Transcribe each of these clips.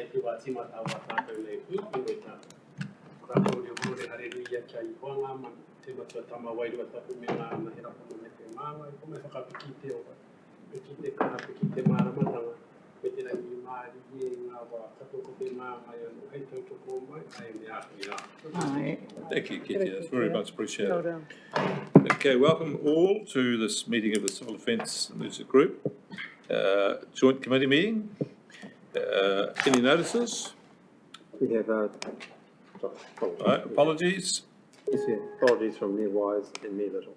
te wa timata wa tātou nei uinoi tātou. Rātou reo kore hareruia kia I hoanga man te matua tama wairua tapu me ngā mahera pono me te mānga I kome whakapiki te oa. Peki te kaha, peki te māramatanga. Me te rangi māri e ngā wā katoko te mānga I anu hei tautoko mai. Ai me āki rā. Thank you, Kitty. That's very much appreciated. Well done. Okay, welcome all to this meeting of the Civil Defence Leadership Group. Joint committee meeting. Any notices? We have Apologies. yes, yeah, apologies from me Wise and me Little.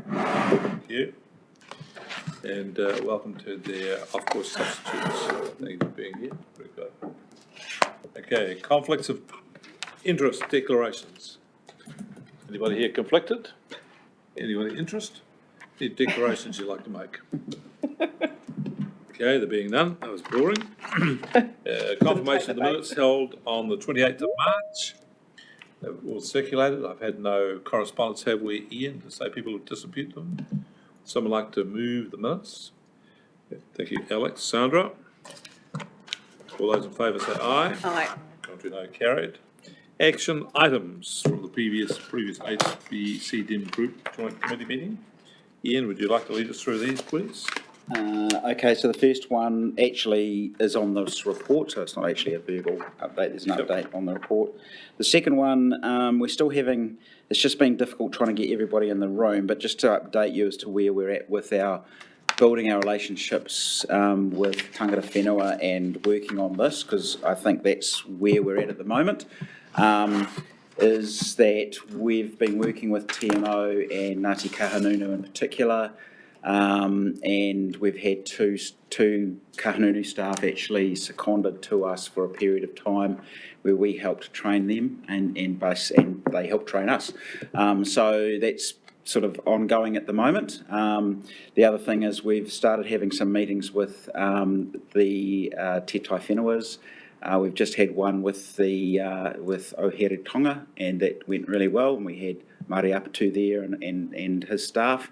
Thank you. And welcome to the off-course substitutes. Thank you for being here. Very good. Okay, conflicts of interest declarations. Anybody here conflicted? Anybody interest? Any declarations you'd like to make? Okay, there being none, that was boring. Confirmation of the minutes held on the 28th of March. They were all circulated. I've had no correspondence, have we, Ian, to say people have disputed them? Someone like to move the minutes? Thank you, Alex. Sandra? All those in favour say aye. Aye. Contrary, no, carried. Action items from the previous HBCDIM group joint committee meeting. Ian, would you like to lead us through these, please? Okay, so the first one actually is on this report, so it's not actually a verbal update, there's an update on the report. The second one, we're still having, it's just been difficult trying to get everybody in the room, but just to update you as to where we're at with our building our relationships with tangata whenua and working on this, because I think that's where we're at the moment, is that we've been working with TMO and Ngāti Kahanunu in particular, and we've had two Kahanunu staff actually seconded to us for a period of time where we helped train them and they helped train us. So that's sort of ongoing at the moment. The other thing is we've started having some meetings with the Te Tai Whenuas. We've just had one with Ohere Tonga, and that went really well, and we had Mari Apatu there and his staff.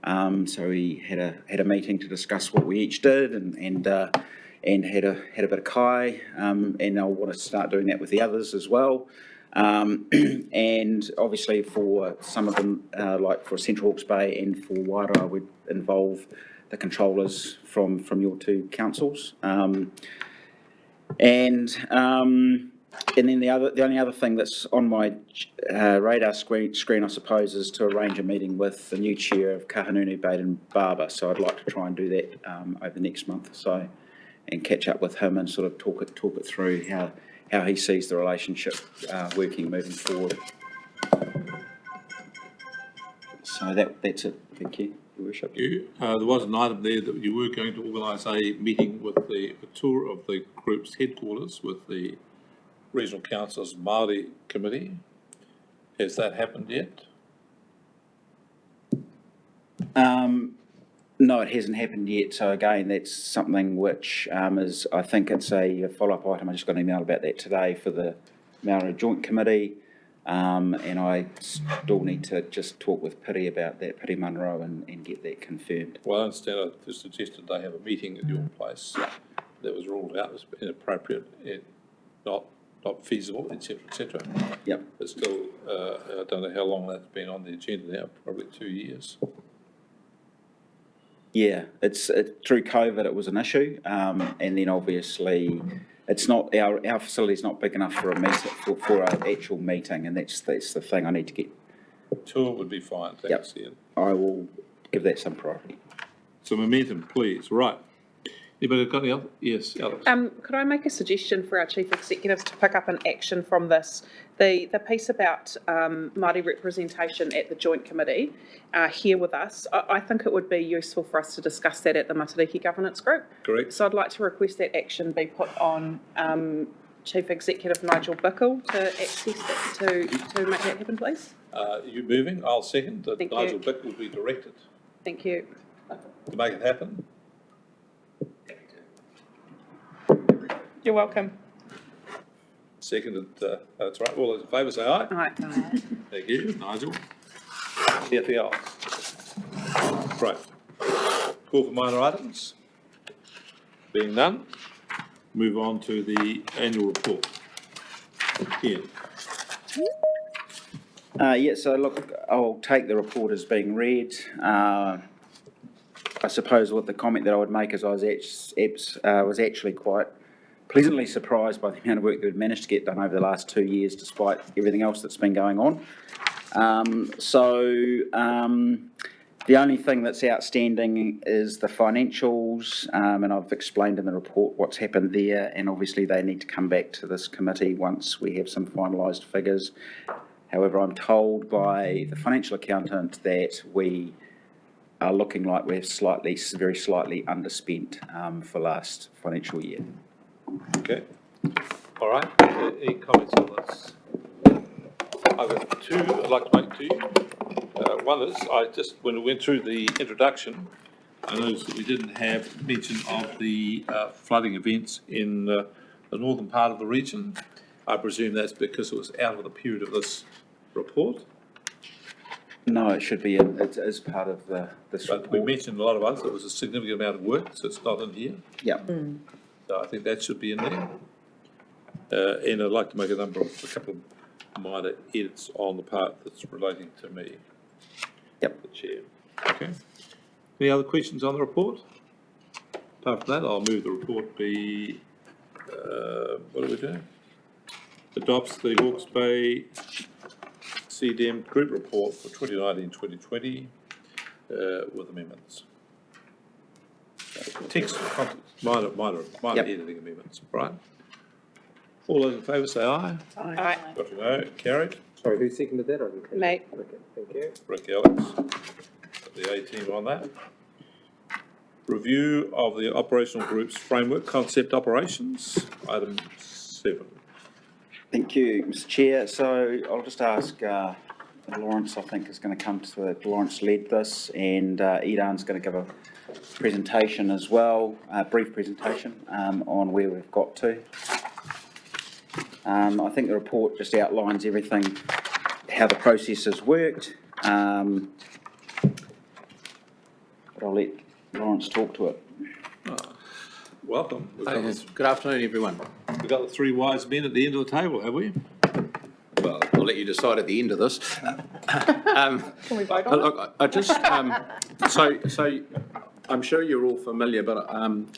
So we had a meeting to discuss what we each did and had a bit of kai, and I want to start doing that with the others as well. And obviously for some of them, like for Central Hawke's Bay and for Wairoa, would involve the controllers from your two councils. And then the only other thing that's on my radar screen, I suppose, is to arrange a meeting with the new chair of Kahanunu, Baden Barber. So I'd like to try and do that over the next month or so, and catch up with him and sort of talk it through how he sees the relationship working moving forward. So that's it. Thank you, Your Worship. Thank you. There was an item there that you were going to organise a meeting with a tour of the group's headquarters with the Regional Council's Māori Committee. Has that happened yet? No, it hasn't happened yet. So again, that's something which is, I think it's a follow-up item. I just got an email about that today for the Maori Joint Committee, and I still need to just talk with Piri about that, Piri Munro, and get that confirmed. Well, I understand I just suggested they have a meeting at your place that was ruled out as inappropriate and not feasible, etc., etc. Yep. But still, I don't know how long that's been on the agenda now, probably 2 years. Yeah, it's through COVID it was an issue, and then obviously it's not our facility's not big enough for a meeting for an actual meeting, and that's the thing I need to get. Tour would be fine, thanks, Ian. I will give that some priority. So momentum, please. Right. Anybody got any other? Yes, Alex. Could I make a suggestion for our chief executives to pick up an action from this? The piece about Māori representation at the joint committee here with us, I think it would be useful for us to discuss that at the Matariki Governance Group. Correct. So I'd like to request that action be put on Chief Executive Nigel Bickle to access that, to make that happen, please. You moving? I'll second that. Thank Nigel you. Bick will be directed Thank you. to make it happen. You're welcome. Seconded, that's right. All those in favour say aye. Aye. Thank you, Nigel. Anything else? Right. Call for minor items. Being none, move on to the annual report. Ian? Yeah, so look, I'll take the report as being read. I suppose what the comment that I would make is I was actually quite pleasantly surprised by the amount of work that we've managed to get done over the last 2 years, despite everything else that's been going on. The only thing that's outstanding is the financials, and I've explained in the report what's happened there, and obviously they need to come back to this committee once we have some finalised figures. However, I'm told by the financial accountant that we are looking like we're very slightly underspent for last financial year. Okay. All right. Any comments on this? I've got two I'd like to make to you. One is, when we went through the introduction, I noticed that we didn't have mention of the flooding events in the northern part of the region. I presume that's because it was out of the period of this report. No, it should be in, it is part of this But report. we mentioned a lot of others. It was a significant amount of work, so it's not in here. Yeah. So I think that should be in there. And I'd like to make a couple of minor edits on the part that's relating to me. Yep. The chair. Okay. Any other questions on the report? Apart from that, I'll move the report be, what do we do? Adopts the Hawke's Bay CDM Group Report for 2019-2020 with amendments. Text, context, minor Yep. editing amendments, right? All those in favour say aye. Aye. Got to know, carried. Sorry, who seconded that? I didn't catch. Mate. Okay, thank you. Rick Alex, got the A team on that. Review of the operational group's framework concept operations, item 7. Thank you, Mr. Chair. So I'll just ask Lawrence, I think, is going to come to it. Lawrence led this, and Idan's going to give a presentation as well, a brief presentation on where we've got to. I think the report just outlines everything, how the process has worked, but I'll let Lawrence talk to it. Welcome. Good afternoon, everyone. We've got the 3 wise men at the end of the table, have we? Well, I'll let you decide at the end of this. Can we vote on it? Look, I just, so I'm sure you're all familiar, but I'm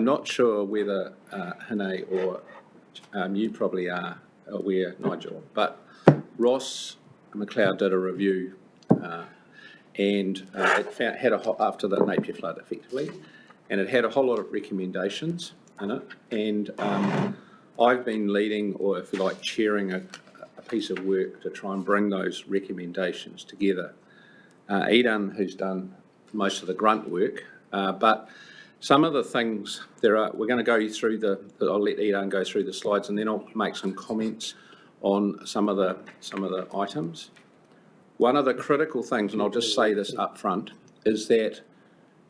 not sure whether Hine or you probably are aware, Nigel, but Ross McLeod did a review and it had after the Napier flood, effectively, and it had a whole lot of recommendations in it, and I've been leading, or if you like, chairing a piece of work to try and bring those recommendations together. Eden, who's done most of the grunt work, but some of the things we're going to go through I'll let Eden go through the slides, and then I'll make some comments on some of the items. One of the critical things, and I'll just say this up front, is that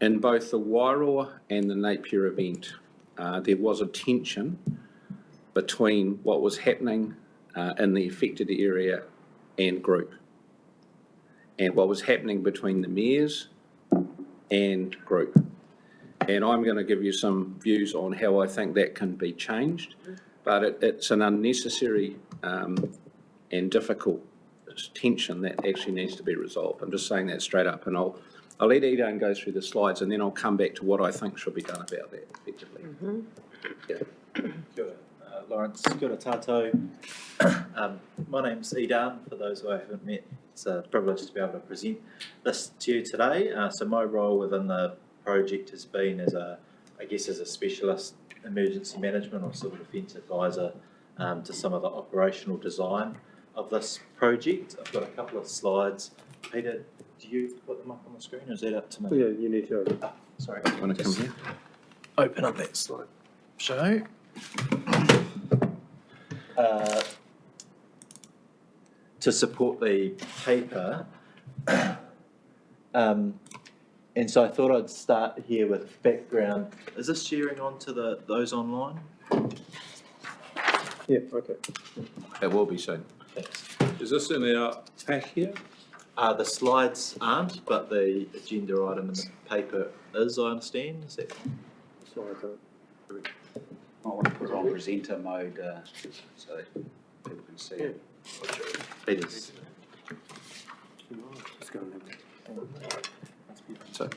in both the Wairoa and the Napier event, there was a tension between what was happening in the affected area and group, and what was happening between the mayors and group. And I'm going to give you some views on how I think that can be changed, but it's an unnecessary and difficult tension that actually needs to be resolved. I'm just saying that straight up, and I'll let Eden go through the slides, and then I'll come back to what I think should be done about that effectively. Yeah. Kia ora, Lawrence. Kia ora tātou. My name's Eden, for those who I haven't met. It's a privilege to be able to present this to you today. So my role within the project has been as a specialist emergency management or civil defence advisor to some of the operational design of this project. I've got a couple of slides. Peter, do you put them up on the screen, or is that up to me? Yeah, you need to. Sorry. You want to come here? Open up that slide. Show. To support the paper, and so I thought I'd start here with background. Is this sharing onto those online? Yeah, okay. It will be soon. Thanks. Is this in our pack here? The slides aren't, but the agenda item in the paper is, I understand. Is that? Slides on. I want to put it on presenter mode so that people can see it. Leaders. Just go there. So,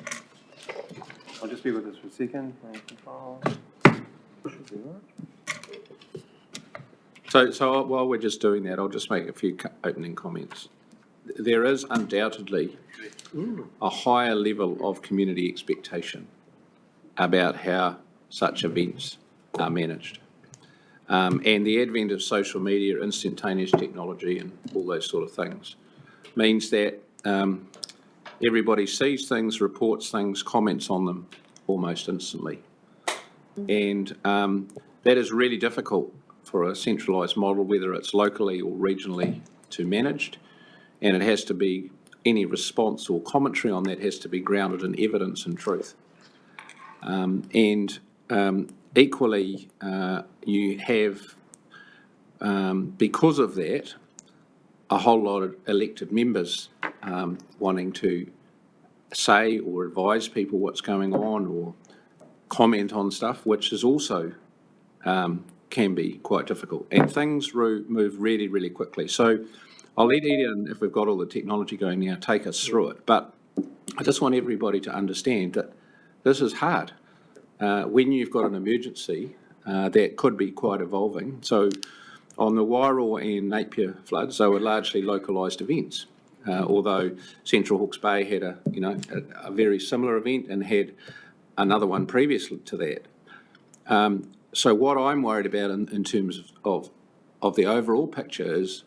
I'll just be with us for a second. Should be right. so while we're just doing that, I'll just make a few opening comments. There is undoubtedly a higher level of community expectation about how such events are managed. And the advent of social media, instantaneous technology and all those sort of things means that everybody sees things, reports things, comments on them almost instantly. And that is really difficult for a centralised model, whether it's locally or regionally to managed. And it has to be, any response or commentary on that has to be grounded in evidence and truth. Equally, you have, because of that, a whole lot of elected members wanting to say or advise people what's going on or comment on stuff, which is also can be quite difficult. And things move really, really quickly. So I'll let Eden, if we've got all the technology going now, take us through it. But I just want everybody to understand that this is hard. When you've got an emergency, that could be quite evolving. So on the Wairoa and Napier floods, they were largely localised events. Although Central Hawke's Bay had a very similar event and had another one previously to that. So what I'm worried about in terms of the overall picture is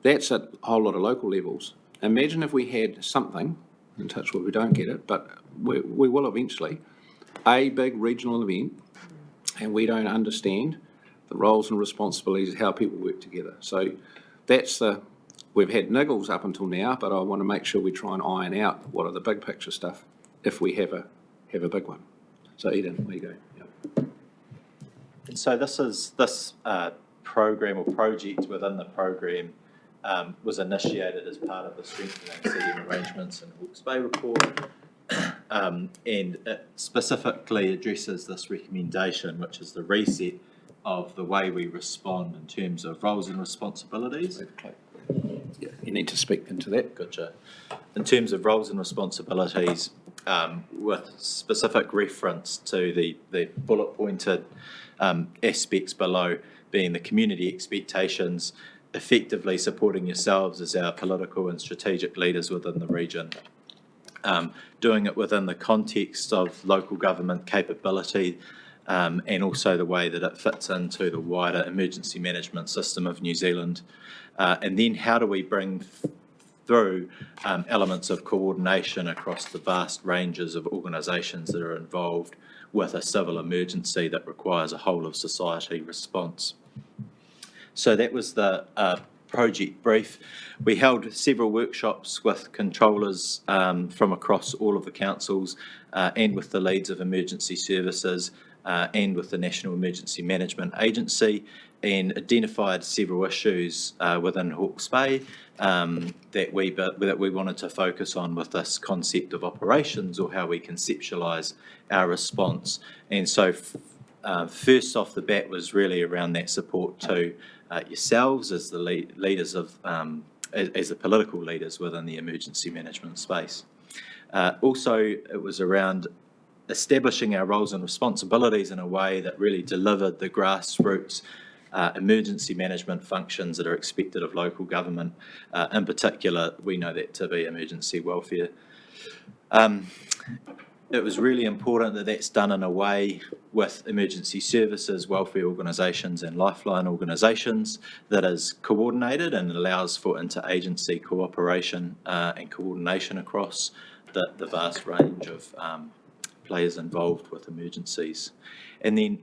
that's at a whole lot of local levels. Imagine if we had something, in touch wood we don't get it, but we will eventually, a big regional event, and we don't understand the roles and responsibilities of how people work together. So that's we've had niggles up until now, but I want to make sure we try and iron out what are the big picture stuff if we have a big one. So Eden, where you go? Yep. And so this program or project within the program was initiated as part of the Strengthening Seating Arrangements in Hawke's Bay report, and it specifically addresses this recommendation, which is the reset of the way we respond in terms of roles and responsibilities. Yeah, you need to speak into that. Gotcha. In terms of roles and responsibilities, with specific reference to the bullet pointed aspects below, being the community expectations, effectively supporting yourselves as our political and strategic leaders within the region. Doing it within the context of local government capability, and also the way that it fits into the wider emergency management system of New Zealand. And then how do we bring through elements of coordination across the vast ranges of organisations that are involved with a civil emergency that requires a whole of society response. So that was the project brief. We held several workshops with controllers from across all of the councils and with the leads of emergency services and with the National Emergency Management Agency, and identified several issues within Hawke's Bay that we wanted to focus on with this concept of operations, or how we conceptualise our response. And so first off the bat was really around that support to yourselves as the leaders of, as the political leaders within the emergency management space. Also, it was around establishing our roles and responsibilities in a way that really delivered the grassroots emergency management functions that are expected of local government. In particular, we know that to be emergency welfare. It was really important that that's done in a way with emergency services, welfare organisations and lifeline organisations that is coordinated and allows for interagency cooperation and coordination across the vast range of players involved with emergencies. And then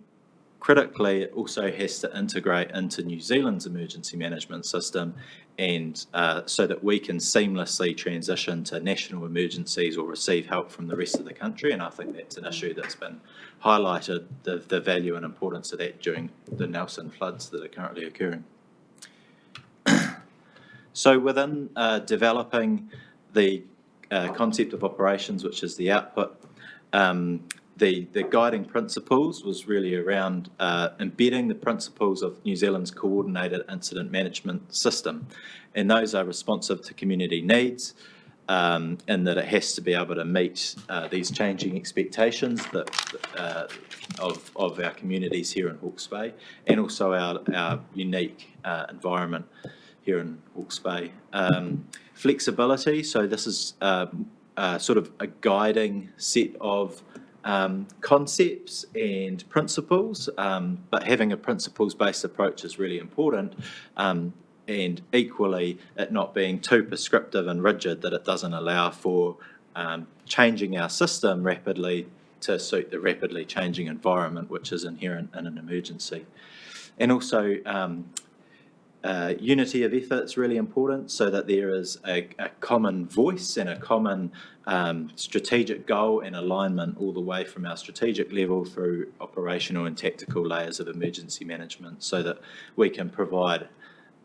critically, it also has to integrate into New Zealand's emergency management system, and so that we can seamlessly transition to national emergencies or receive help from the rest of the country. And I think that's an issue that's been highlighted, the value and importance of that during the Nelson floods that are currently occurring. So within developing the concept of operations, which is the output, the guiding principles was really around embedding the principles of New Zealand's coordinated incident management system. And those are responsive to community needs, and that it has to be able to meet these changing expectations of our communities here in Hawke's Bay, and also our unique environment here in Hawke's Bay. Flexibility, so this is sort of a guiding set of concepts and principles, but having a principles-based approach is really important, and equally it not being too prescriptive and rigid that it doesn't allow for changing our system rapidly to suit the rapidly changing environment which is inherent in an emergency. And also unity of effort is really important, so that there is a common voice and a common strategic goal and alignment all the way from our strategic level through operational and tactical layers of emergency management, so that we can provide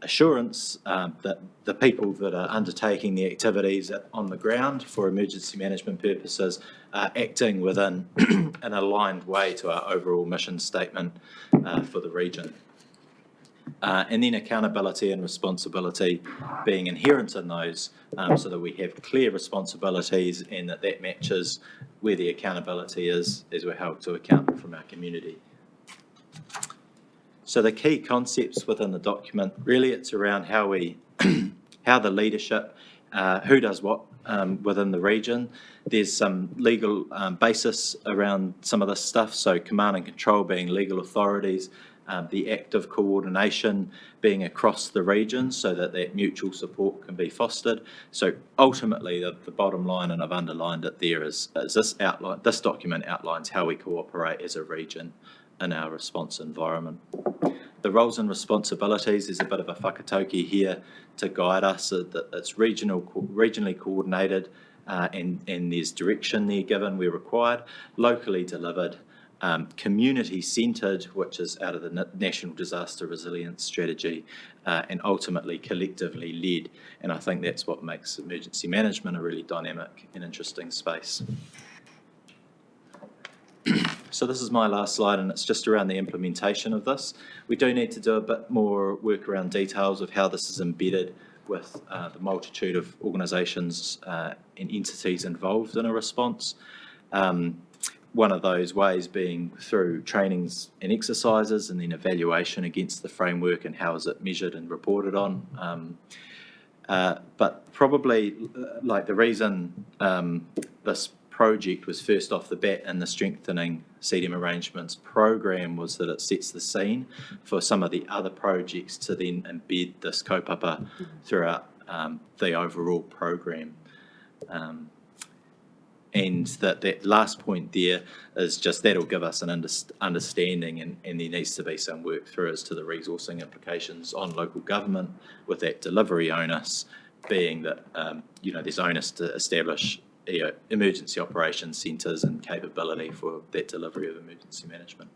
assurance that the people that are undertaking the activities on the ground for emergency management purposes are acting within an aligned way to our overall mission statement for the region. And then accountability and responsibility being inherent in those, so that we have clear responsibilities and that matches where the accountability is as we're held to account from our community. So the key concepts within the document, really it's around how the leadership, who does what within the region. There's some legal basis around some of this stuff, so command and control being legal authorities, the act of coordination being across the region so that mutual support can be fostered. So ultimately the bottom line, and I've underlined it there, is this document outlines how we cooperate as a region in our response environment. The roles and responsibilities, there's a bit of a whakatauki here to guide us, that it's regionally coordinated, and there's direction there given where required, locally delivered, community-centred, which is out of the National Disaster Resilience Strategy, and ultimately collectively led. And I think that's what makes emergency management a really dynamic and interesting space. So this is my last slide, and it's just around the implementation of this. We do need to do a bit more work around details of how this is embedded with the multitude of organisations and entities involved in a response. One of those ways being through trainings and exercises, and then evaluation against the framework and how is it measured and reported on. But probably like the reason this project was first off the bat in the Strengthening CDM Arrangements program was that it sets the scene for some of the other projects to then embed this kaupapa throughout the overall program. And that last point there is just that'll give us an understanding, and there needs to be some work through as to the resourcing implications on local government, with that delivery onus being that there's onus to establish emergency operations centres and capability for that delivery of emergency management.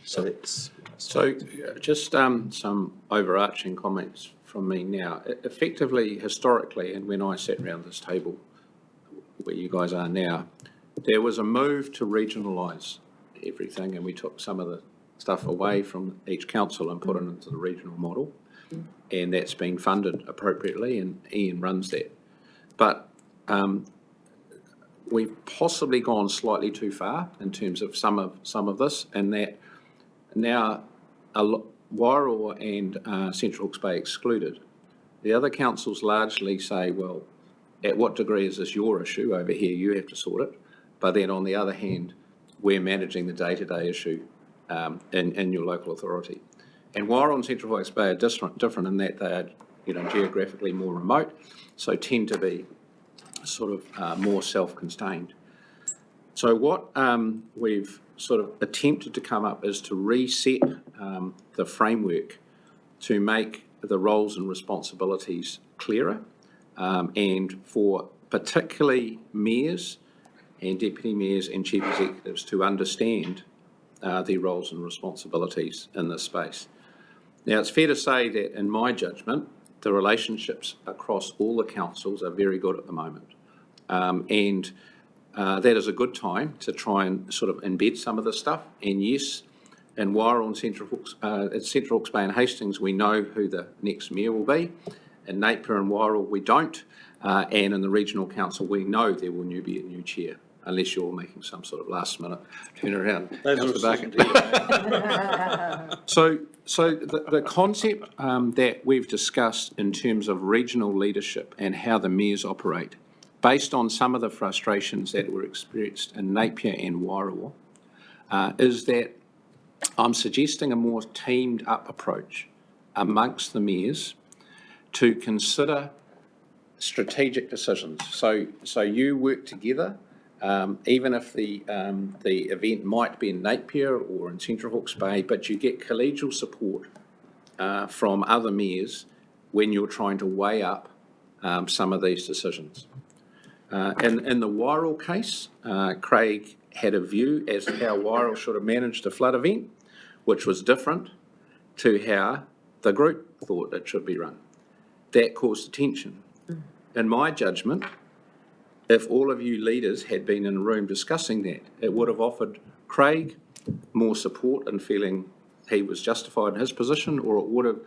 So just some overarching comments from me now. Effectively, historically, and when I sat around this table where you guys are now, there was a move to regionalise everything, and we took some of the stuff away from each council and put it into the regional model, and that's been funded appropriately, and Ian runs that. But we've possibly gone slightly too far in terms of some of this, and that now Wairoa and Central Hawke's Bay excluded. The other councils largely say, well, at what degree is this your issue? Over here, you have to sort it. But then on the other hand, we're managing the day-to-day issue in your local authority. And Wairoa and Central Hawke's Bay are different in that they are, geographically more remote, so tend to be sort of more self-contained. So what we've sort of attempted to come up is to reset the framework to make the roles and responsibilities clearer, and for particularly mayors and deputy mayors and chief executives to understand their roles and responsibilities in this space. Now, it's fair to say that, in my judgment, the relationships across all the councils are very good at the moment. And that is a good time to try and sort of embed some of this stuff. And yes, in Wairoa and Central Hawke's Bay and Hastings, we know who the next mayor will be. In Napier and Wairoa, we don't. And in the regional council, we know there will be a new chair, unless you're making some sort of last minute turnaround. So the concept that we've discussed in terms of regional leadership and how the mayors operate, based on some of the frustrations that were experienced in Napier and Wairoa, is that I'm suggesting a more teamed up approach amongst the mayors to consider strategic decisions. So you work together, even if the event might be in Napier or in Central Hawke's Bay, but you get collegial support from other mayors when you're trying to weigh up some of these decisions. In the Wairoa case, Craig had a view as to how Wairoa should have managed a flood event, which was different to how the group thought it should be run. That caused tension. In my judgment, if all of you leaders had been in a room discussing that, it would have offered Craig more support and feeling he was justified in his position, or it would have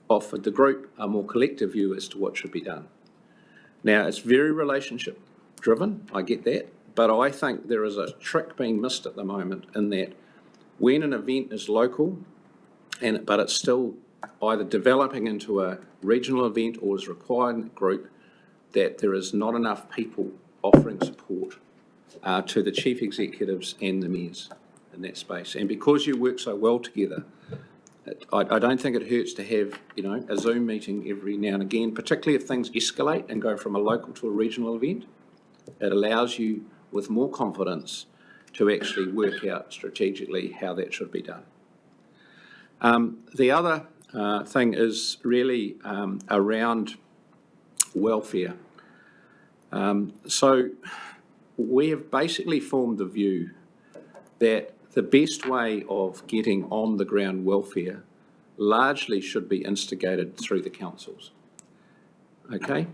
offered the group a more collective view as to what should be done. Now, it's very relationship driven, I get that, but I think there is a trick being missed at the moment in that when an event is local, but it's still either developing into a regional event or is required in a group, that there is not enough people offering support to the chief executives and the mayors in that space. And because you work so well together, I don't think it hurts to have, a Zoom meeting every now and again, particularly if things escalate and go from a local to a regional event. It allows you with more confidence to actually work out strategically how that should be done. The other thing is really around welfare. So we have basically formed the view that the best way of getting on the ground welfare largely should be instigated through the councils. Okay?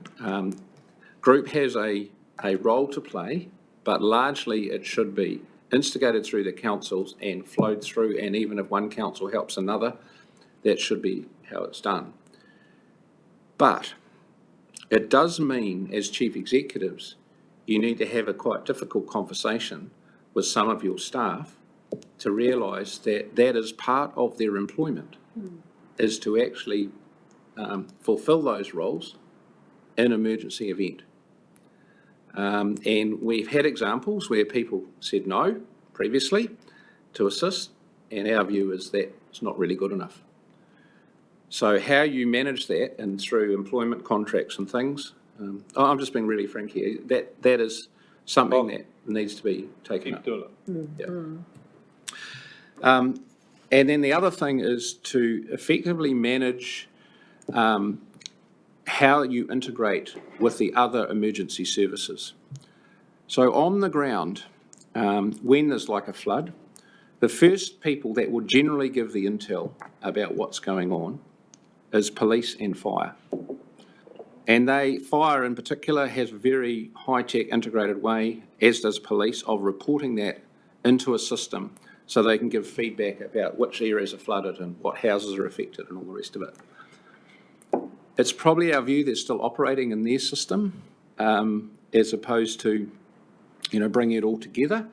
Group has a role to play, but largely it should be instigated through the councils and flowed through, and even if one council helps another, that should be how it's done. But it does mean, as chief executives, you need to have a quite difficult conversation with some of your staff to realise that that is part of their employment, is to actually fulfil those roles in an emergency event. And we've had examples where people said no previously to assist, and our view is that it's not really good enough. So how you manage that and through employment contracts and things, I'm just being really frank here, that is something that needs to be taken up. Keep doing it. Yeah. And then the other thing is to effectively manage how you integrate with the other emergency services. So on the ground, when there's like a flood, the first people that will generally give the intel about what's going on is police and fire. And fire in particular has a very high-tech integrated way, as does police, of reporting that into a system so they can give feedback about which areas are flooded and what houses are affected and all the rest of it. It's probably our view they're still operating in their system as opposed to, bringing it all together,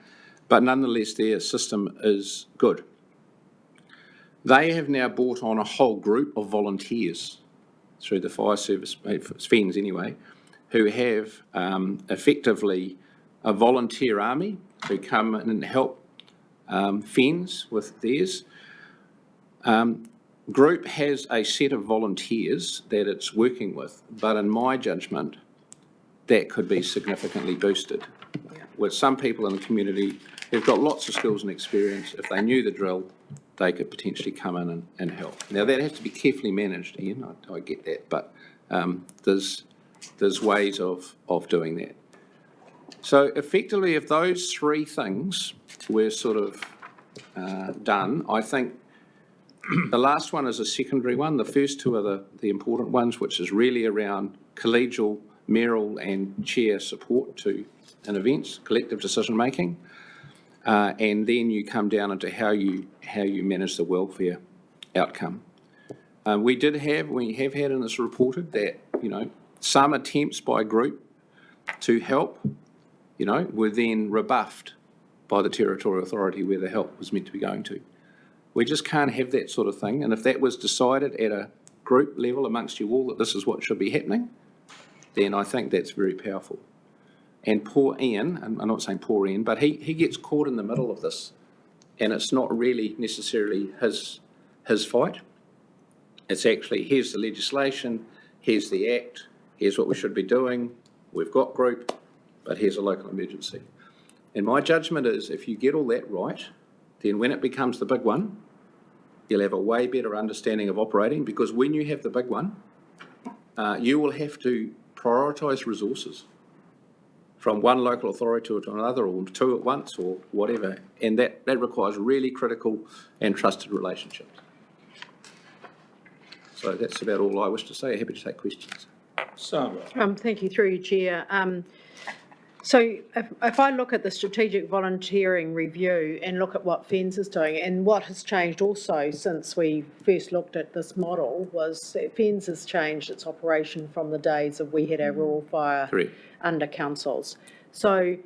but nonetheless their system is good. They have now brought on a whole group of volunteers through the fire service, FENS anyway, who have effectively a volunteer army who come in and help FENS with theirs. Group has a set of volunteers that it's working with, but in my judgment, that could be significantly boosted. With some people in the community who've got lots of skills and experience, if they knew the drill, they could potentially come in and help. Now, that has to be carefully managed, Ian, I get that, but there's ways of doing that. So effectively, if those three things were sort of done, I think the last one is a secondary one. The first two are the important ones, which is really around collegial, mayoral and chair support to in events, collective decision-making, and then you come down into how you manage the welfare outcome. We have had, and it's reported that, some attempts by a group to help, were then rebuffed by the territorial authority where the help was meant to be going to. We just can't have that sort of thing, and if that was decided at a group level amongst you all that this is what should be happening, then I think that's very powerful. And poor Ian, and I'm not saying poor Ian, but he gets caught in the middle of this, and it's not really necessarily his fight. It's actually, here's the legislation, here's the act, here's what we should be doing, we've got group, but here's a local emergency. And my judgment is, if you get all that right, then when it becomes the big one, you'll have a way better understanding of operating, because when you have the big one, you will have to prioritise resources from one local authority to another, or two at once, or whatever, and that requires really critical and trusted relationships. So that's about all I wish to say. Happy to take questions. Sandra. Thank you, through you, Chair. So if I look at the strategic volunteering review and look at what FENZ is doing, and what has changed also since we first looked at this model, was that FENZ has changed its operation from the days of we had our rural fire Correct. under councils. So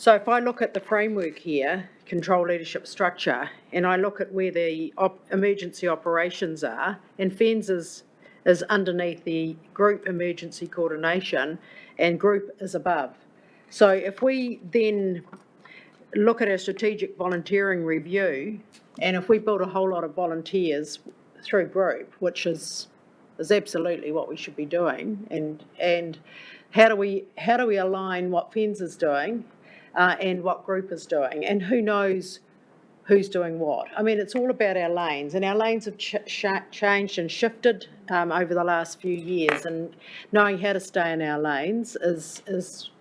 if I look at the framework here, control leadership structure, and I look at where the emergency operations are, and FENZ is underneath the group emergency coordination, and group is above. So if we then look at our strategic volunteering review, and if we build a whole lot of volunteers through group, which is absolutely what we should be doing, and how do we align what FENZ is doing and what group is doing, and who knows who's doing what? I mean, it's all about our lanes, and our lanes have changed and shifted over the last few years, and knowing how to stay in our lanes is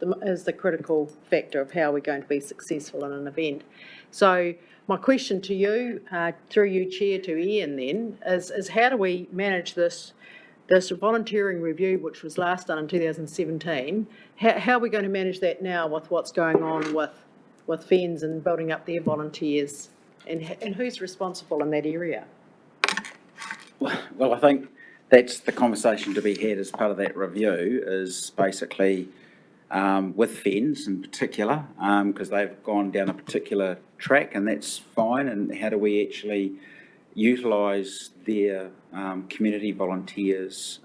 the critical factor of how we're going to be successful in an event. So my question to you, through you, Chair, to Ian then, is how do we manage this volunteering review, which was last done in 2017, how are we going to manage that now with what's going on with FENZ and building up their volunteers, and who's responsible in that area? Well, I think that's the conversation to be had as part of that review, is basically with FENZ in particular, because they've gone down a particular track, and that's fine, and how do we actually utilise their community volunteers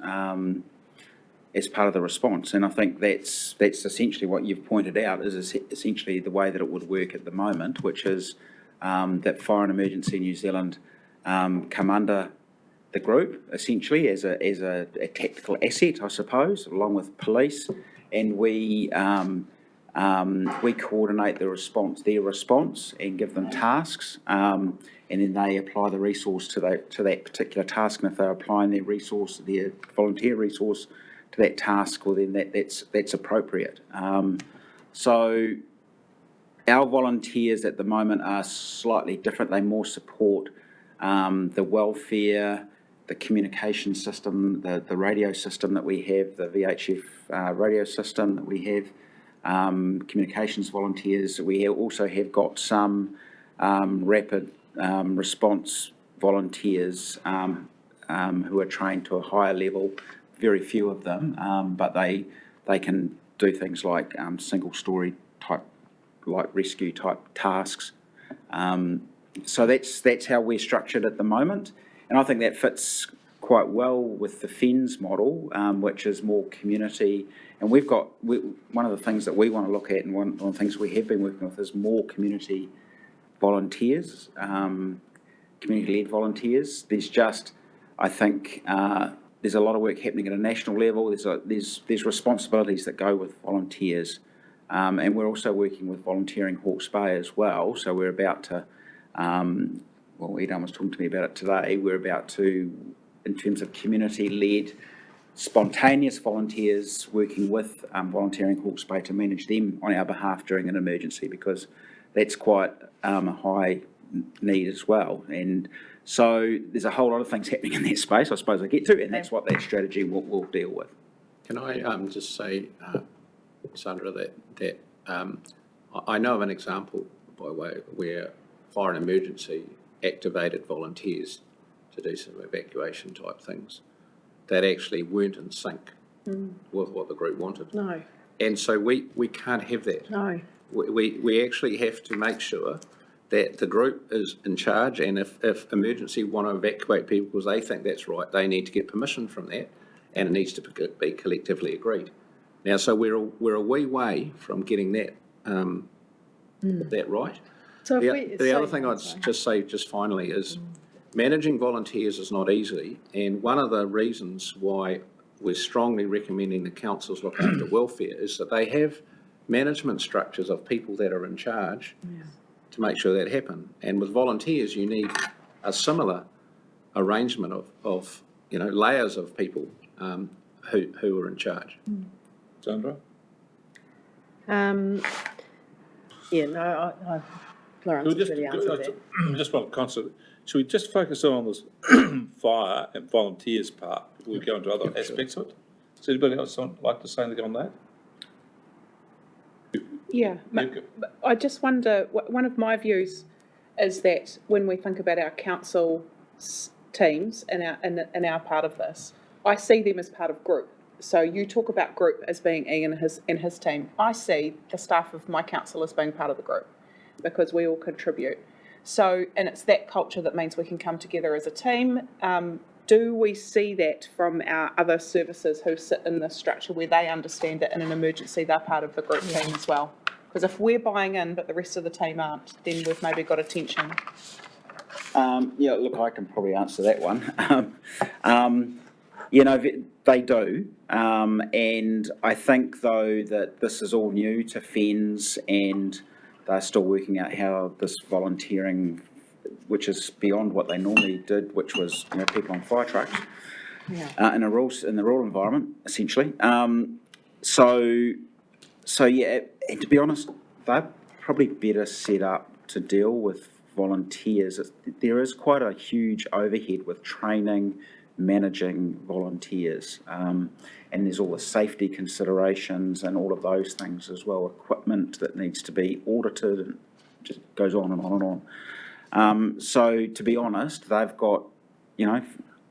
as part of the response. And I think that's essentially what you've pointed out, is essentially the way that it would work at the moment, which is that Fire and Emergency New Zealand come under the group essentially as a tactical asset, I suppose, along with police, and we coordinate their response and give them tasks, and then they apply the resource to that particular task. And if they're applying their volunteer resource to that task, well, then that's appropriate. So our volunteers at the moment are slightly different. They more support the welfare, the communication system, the radio system that we have, the VHF radio system that we have, communications volunteers. We also have got some rapid response volunteers who are trained to a higher level, very few of them, but they can do things like single story type, like rescue type tasks. So that's how we're structured at the moment, and I think that fits quite well with the FENZ model, which is more community. And one of the things that we want to look at, and one of the things we have been working with, is more community volunteers, community-led volunteers. I think there's a lot of work happening at a national level. There's responsibilities that go with volunteers, and we're also working with Volunteering Hawke's Bay as well. So we're about to, Edam was talking to me about it today, we're about to, in terms of community-led spontaneous volunteers, working with Volunteering Hawke's Bay to manage them on our behalf during an emergency, because that's quite a high need as well. And so there's a whole lot of things happening in that space, I suppose I get to, and that's what that strategy will deal with. Can I just say, Sandra, that I know of an example, by way, where fire and emergency activated volunteers to do some evacuation type things that actually weren't in sync with what the group wanted. No, And so we can't have that. no. We actually have to make sure that the group is in charge, and if emergency want to evacuate people because they think that's right, they need to get permission from that, and it needs to be collectively agreed. Now, so we're a wee way from getting that that right. So if The other thing I'd just say, just finally, is managing volunteers is not easy, and one of the reasons why we're strongly recommending the councils look after welfare is that they have management structures of people that are in charge to make sure that happen. And with volunteers, you need a similar arrangement of layers of people who are in charge. Sandra? Yeah, no, Lawrence has really answered that. Just one concept. Should we just focus on this fire and volunteers part before we go into other aspects of it? Does anybody else like to say anything on that? Yeah, but I just wonder, one of my views is that when we think about our council teams and our part of this, I see them as part of group. So you talk about group as being Ian and his team. I see the staff of my council as being part of the group because we all contribute. So, and it's that culture that means we can come together as a team. Do we see that from our other services who sit in this structure where they understand that in an emergency they're part of the group team as well? Because if we're buying in but the rest of the team aren't, then we've maybe got a tension. Yeah, look, I can probably answer that one. They do, and I think though that this is all new to FENS and they're still working out how this volunteering, which is beyond what they normally did, which was people on fire trucks, in the rural environment essentially. So yeah, and to be honest, they're probably better set up to deal with volunteers. There is quite a huge overhead with training, managing volunteers, and there's all the safety considerations and all of those things as well, equipment that needs to be audited, and just goes on and on and on. So to be honest, they've got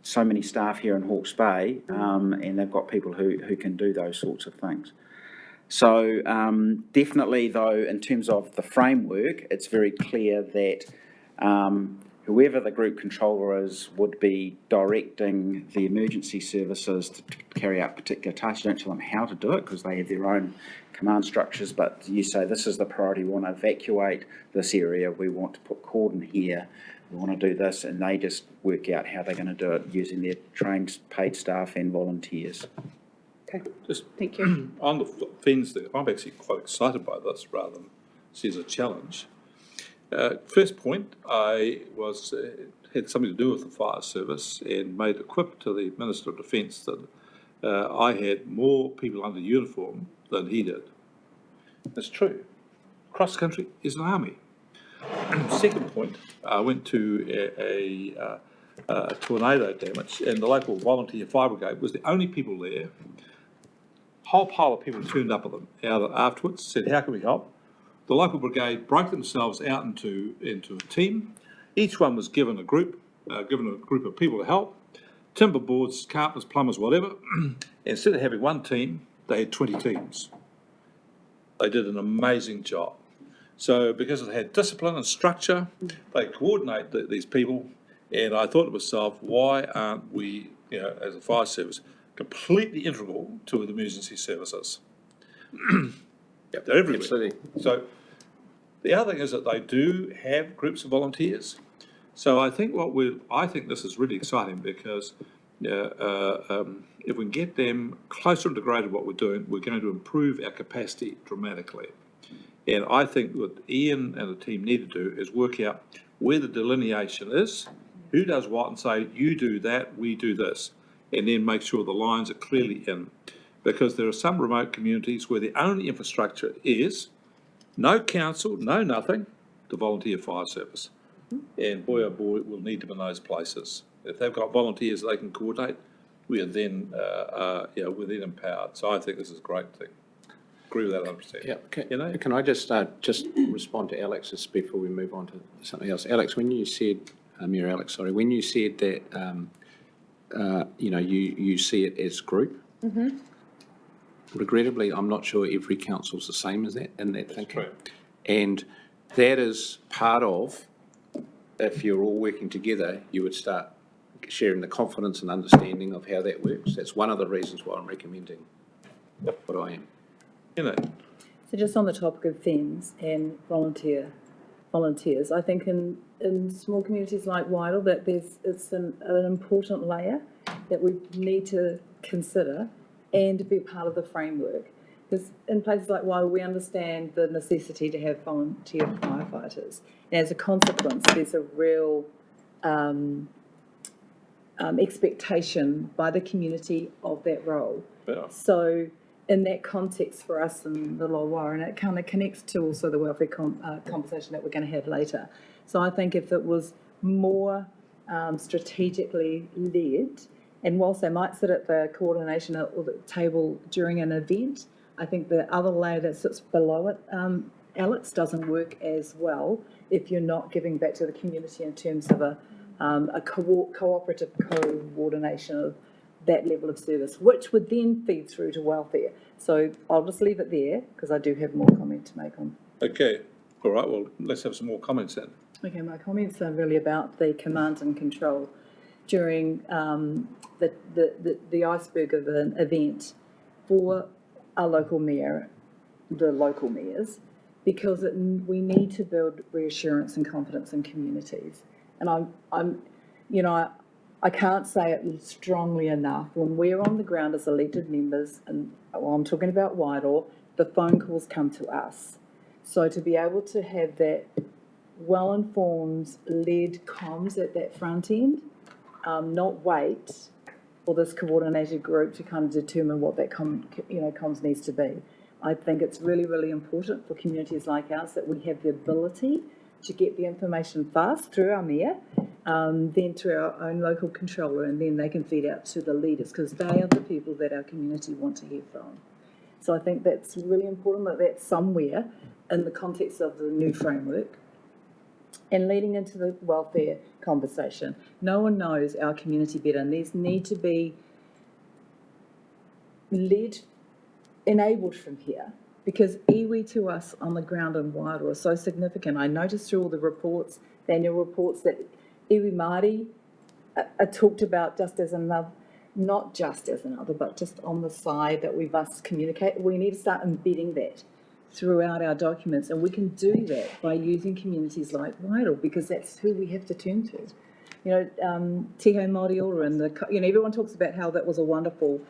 so many staff here in Hawke's Bay, and they've got people who can do those sorts of things. So definitely though, in terms of the framework, it's very clear that whoever the group controller is would be directing the emergency services to carry out particular tasks. You don't tell them how to do it because they have their own command structures, but you say this is the priority, we want to evacuate this area, we want to put cordon here, we want to do this, and they just work out how they're going to do it using their trained paid staff and volunteers. Okay, Just thank you. on the FENS there, I'm actually quite excited by this rather than see it as a challenge. First point, I had something to do with the fire service and made a quip to the Minister of Defence that I had more people under uniform than he did. That's true. Across the country is an army. Second point, I went to a tornado damage, and the local volunteer fire brigade was the only people there. Whole pile of people turned up at them afterwards, said, how can we help? The local brigade broke themselves out into a team. Each one was given a group of people to help. Timber boards, carpenters, plumbers, whatever. Instead of having one team, they had 20 teams. They did an amazing job. So because it had discipline and structure, they coordinate these people. And I thought to myself, why aren't we, as a fire service, completely integral to the emergency services? Yep, they're everywhere. absolutely. So the other thing is that they do have groups of volunteers. So I think this is really exciting because if we can get them closer integrated to what we're doing, we're going to improve our capacity dramatically. And I think what Ian and the team need to do is work out where the delineation is, who does what, and say, you do that, we do this, and then make sure the lines are clearly in. Because there are some remote communities where the only infrastructure is no council, no nothing, the volunteer fire service. And boy, oh boy, we'll need them in those places. If they've got volunteers they can coordinate, we're then empowered. So I think this is a great thing. agree with that 100%. Yeah, You know? can I just respond to Alex just before we move on to something else? Alex, when you said, Mayor Alex, sorry, when you said that, you see it as group. Mm-hmm. Regrettably, I'm not sure every council's the same as that, in that thinking. true. And that is part of, if you're all working together, you would start sharing the confidence and understanding of how that works. That's one of the reasons why I'm recommending what I am. You know, So just on the topic of FENS and volunteers, I think in small communities like Waitel that it's an important layer that we need to consider and be part of the framework. Because in places like Waitel, we understand the necessity to have volunteer firefighters. And as a consequence, there's a real expectation by the community of that role. yeah. So in that context for us in the Lower, and it kind of connects to also the welfare conversation that we're going to have later. So I think if it was more strategically led, and whilst they might sit at the coordination or the table during an event, I think the other layer that sits below it, Alex, doesn't work as well if you're not giving back to the community in terms of a cooperative coordination of that level of service, which would then feed through to welfare. So I'll just leave it there because I do have more comment to make on. Okay, all right, well, let's have some more comments then. Okay, my comments are really about the command and control during the iceberg of an event for our local mayor, the local mayors, because we need to build reassurance and confidence in communities. And I can't say it strongly enough. When we're on the ground as elected members, and I'm talking about Waitel, the phone calls come to us. So to be able to have that well-informed, led comms at that front end, not wait for this coordinated group to kind of determine what that comms needs to be. I think it's really, really important for communities like ours that we have the ability to get the information fast through our mayor, then through our own local controller, and then they can feed out to the leaders because they are the people that our community want to hear from. So I think that's really important that that's somewhere in the context of the new framework. And leading into the welfare conversation, no one knows our community better, and these need to be enabled from here, because iwi to us on the ground in Waitel are so significant. I noticed through all the reports, the annual reports, that iwi Māori are talked about just as another, not just as another, but just on the side that we must communicate. We need to start embedding that throughout our documents, and we can do that by using communities like Waitel, because that's who we have to turn to. Te Hau Māori Ora, and everyone talks about how that was a wonderful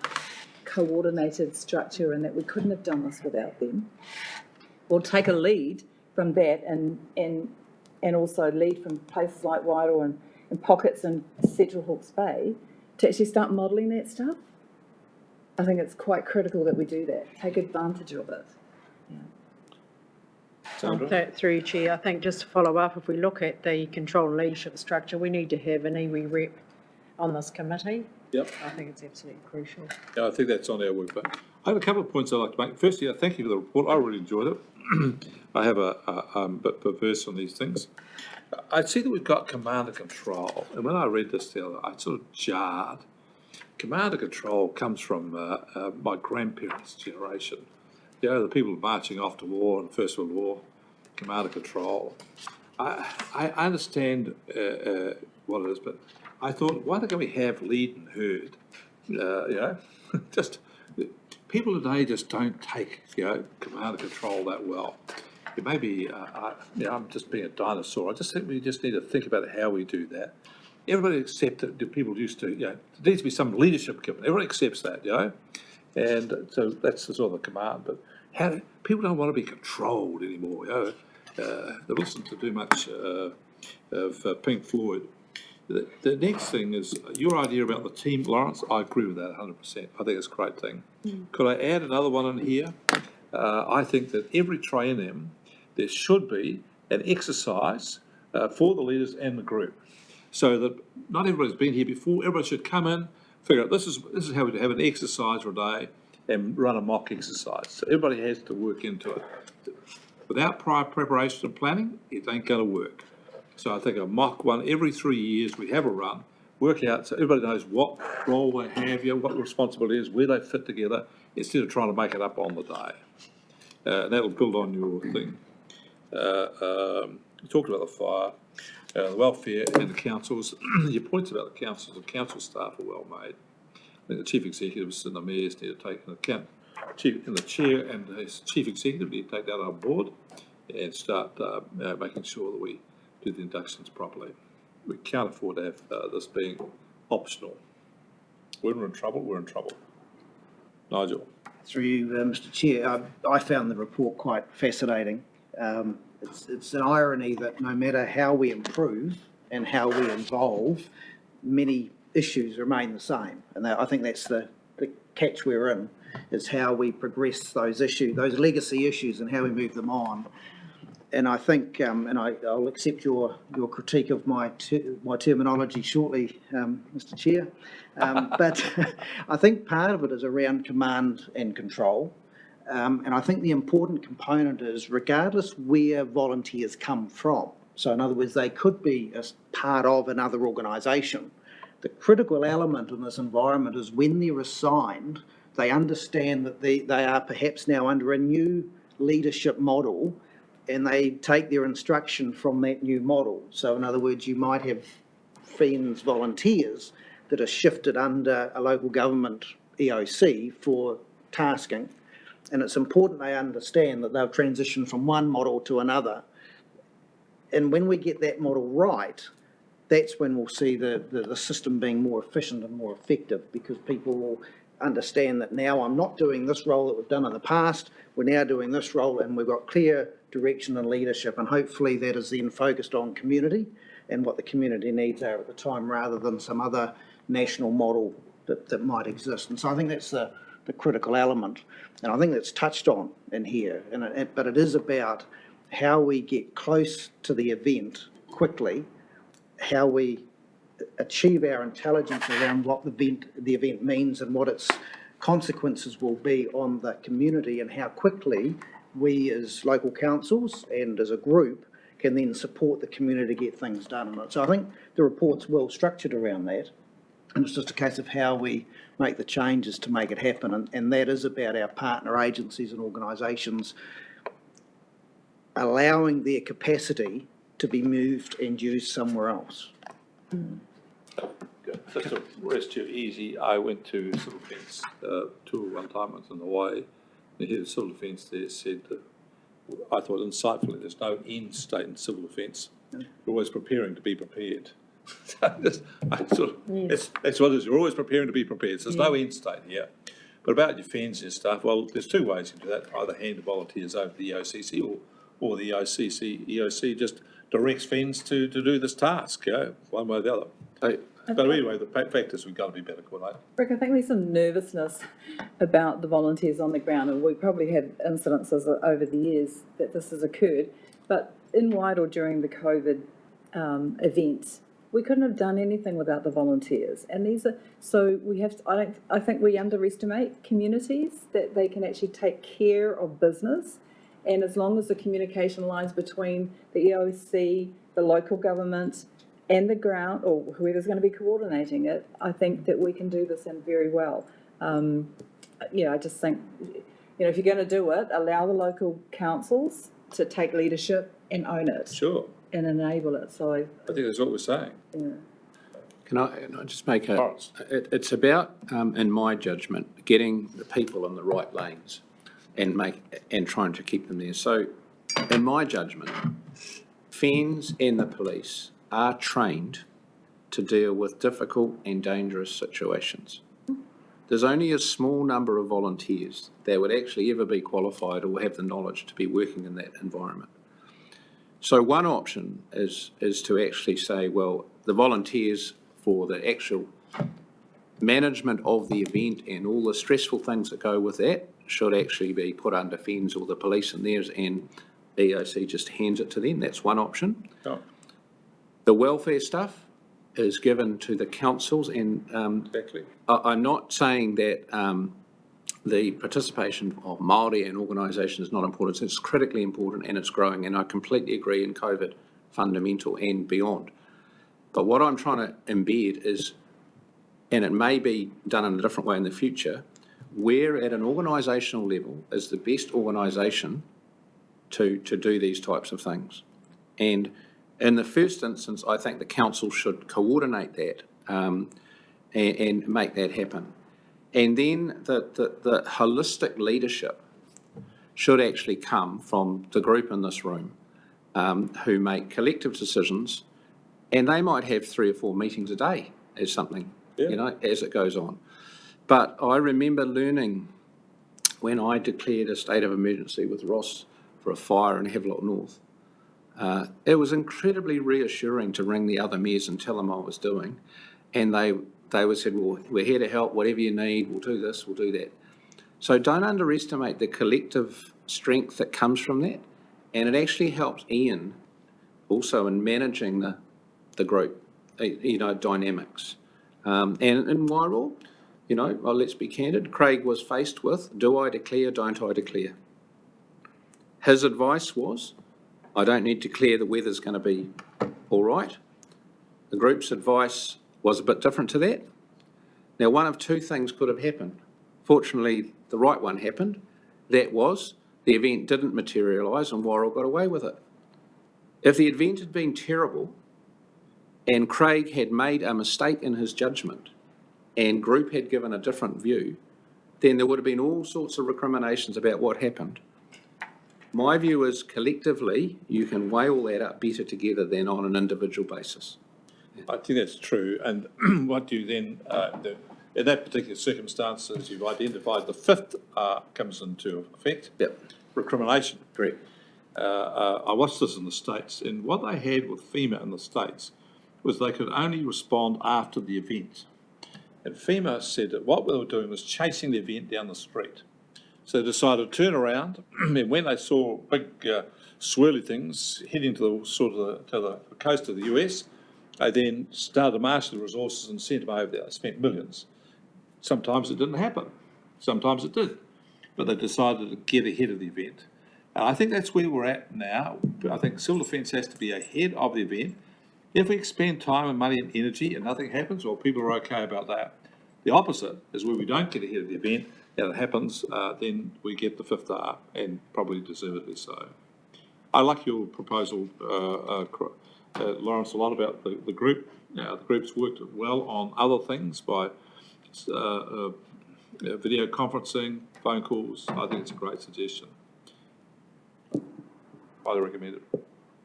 coordinated structure and that we couldn't have done this without them. We'll take a lead from that and also lead from places like Waitel and pockets in Central Hawke's Bay to actually start modelling that stuff. I think it's quite critical that we do that, take advantage of it. Through you, Chair, I think just to follow up, if we look at the control and leadership structure, we need to have an iwi rep on this committee. Yep. I think it's absolutely crucial. Yeah, I think that's on our work, but I have a couple of points I'd like to make. Firstly, thank you for the report. I really enjoyed it. I have a bit perverse on these things. I see that we've got command and control, and when I read this the other, I sort of jarred. Command and control comes from my grandparents' generation. The people marching off to war in the First World War, command and control. I understand what it is, but I thought, why don't we have lead and herd? Just people today just don't take command and control that well. It may be I'm just being a dinosaur. I just think we just need to think about how we do that. Everybody accepts that people used to. There needs to be some leadership given. Everyone accepts that, and so that's the sort of the command. But people don't want to be controlled anymore. They listen to too much of Pink Floyd. The next thing is your idea about the team, Lawrence. I agree with that 100%. I think it's a great thing. Could I add another one in here? I think that every training there should be an exercise for the leaders and the group, so that not everybody's been here before. Everybody should come in, figure out this is how we have an exercise for a day, and run a mock exercise. So everybody has to work into it. Without prior preparation and planning, it ain't gonna work. So I think a mock one, every 3 years, we have a run, work out, so everybody knows what role they have, what responsibility is, where they fit together, instead of trying to make it up on the day. That'll build on your thing. You talked about the fire, the welfare and the councils. Your points about the councils and council staff are well made. I think the chief executives and the mayors need to take an account. The chair and his chief executive need to take that on board and start making sure that we do the inductions properly. We can't afford to have this being optional. When we're in trouble, we're in trouble. Nigel. Through you, Mr. Chair, I found the report quite fascinating. It's an irony that no matter how we improve and how we evolve, many issues remain the same. And I think that's the catch we're in, is how we progress those issues, those legacy issues, and how we move them on. And I think, and I'll accept your critique of my terminology shortly, Mr. Chair, but I think part of it is around command and control. And I think the important component is, regardless where volunteers come from, so in other words, they could be as part of another organisation, the critical element in this environment is when they're assigned, they understand that they are perhaps now under a new leadership model, and they take their instruction from that new model. So in other words, you might have FENS volunteers that are shifted under a local government EOC for tasking, and it's important they understand that they'll transition from one model to another. And when we get that model right, that's when we'll see the system being more efficient and more effective, because people will understand that now I'm not doing this role that we've done in the past, we're now doing this role, and we've got clear direction and leadership, and hopefully that is then focused on community and what the community needs are at the time, rather than some other national model that might exist. And so I think that's the critical element, and I think that's touched on in here, but it is about how we get close to the event quickly, how we achieve our intelligence around what the event means and what its consequences will be on the community, and how quickly we as local councils and as a group can then support the community to get things done. So I think the report's well structured around that, and it's just a case of how we make the changes to make it happen, and that is about our partner agencies and organisations allowing their capacity to be moved and used somewhere else. Good. Just to rest you easy, I went to civil defence tour one time. I was in Hawaii. The head of civil defence there said, I thought insightfully, there's no end state in civil defence. You're always preparing to be prepared. That's what it is. You're always preparing to be prepared. So there's no end state here. But about your FENS and stuff, well, there's two ways you can do that. Either hand the volunteers over to the EOCC, or the EOC just directs FENS to do this task, one way or the other. But anyway, the fact is we've got to be better coordinated. Rick, I think there's some nervousness about the volunteers on the ground, and we probably had incidences over the years that this has occurred. But in Whitehall during the COVID events, we couldn't have done anything without the volunteers. And these are, so we have to, I think we underestimate communities, that they can actually take care of business. And as long as the communication lines between the EOC, the local government, and the ground, or whoever's going to be coordinating it, I think that we can do this in very well. I just think, if you're going to do it, allow the local councils to take leadership and own it. Sure. And enable it. So I think that's what we're saying. Yeah. Can I just make it's about, in my judgment, getting the people in the right lanes and trying to keep them there. So, in my judgment, FENS and the police are trained to deal with difficult and dangerous situations. There's only a small number of volunteers that would actually ever be qualified or have the knowledge to be working in that environment. So one option is to actually say, well, the volunteers for the actual management of the event and all the stressful things that go with that should actually be put under FENS or the police and theirs, and EOC just hands it to them. That's one option. Oh. The welfare stuff is given to the councils, and exactly. I'm not saying that the participation of Māori and organisations is not important. It's critically important and it's growing, and I completely agree in COVID, fundamental and beyond. But what I'm trying to embed is, and it may be done in a different way in the future, where at an organisational level is the best organisation to do these types of things. And in the first instance, I think the council should coordinate that and make that happen. And then the holistic leadership should actually come from the group in this room who make collective decisions, and they might have 3 or 4 meetings a day as something, you know, as it goes on. But I remember learning when I declared a state of emergency with Ross for a fire in Havelock North, it was incredibly reassuring to ring the other mayors and tell them what I was doing, and they said, well, we're here to help, whatever you need, we'll do this, we'll do that. So don't underestimate the collective strength that comes from that, and it actually helps Ian also in managing the group, you know, dynamics. And in Wairoa, you know, well, let's be candid, Craig was faced with, do I declare, don't I declare? His advice was, I don't need to declare, the weather's going to be all right. The group's advice was a bit different to that. Now, one of 2 things could have happened. Fortunately, the right one happened. That was, the event didn't materialise and Wairoa got away with it. If the event had been terrible and Craig had made a mistake in his judgment and group had given a different view, then there would have been all sorts of recriminations about what happened. My view is collectively, you can weigh all that up better together than on an individual basis. I think that's true. And what you then, in that particular circumstance, as you've identified, the 5th comes into effect. Yep. Recrimination. Correct. I watched this in the States, and what they had with FEMA in the States was they could only respond after the event. And FEMA said that what they were doing was chasing the event down the street. So they decided to turn around, and when they saw big swirly things heading to the coast of the US, they then started to marshal the resources and sent them over there. They spent millions. Sometimes it didn't happen. Sometimes it did. But they decided to get ahead of the event. And I think that's where we're at now. I think civil defence has to be ahead of the event. If we expend time and money and energy and nothing happens, or people are okay about that, the opposite is where we don't get ahead of the event and it happens, then we get the 5th R, and probably deservedly so. I like your proposal, Lawrence, a lot about the group. The group's worked well on other things by video conferencing, phone calls. I think it's a great suggestion. Highly recommend it.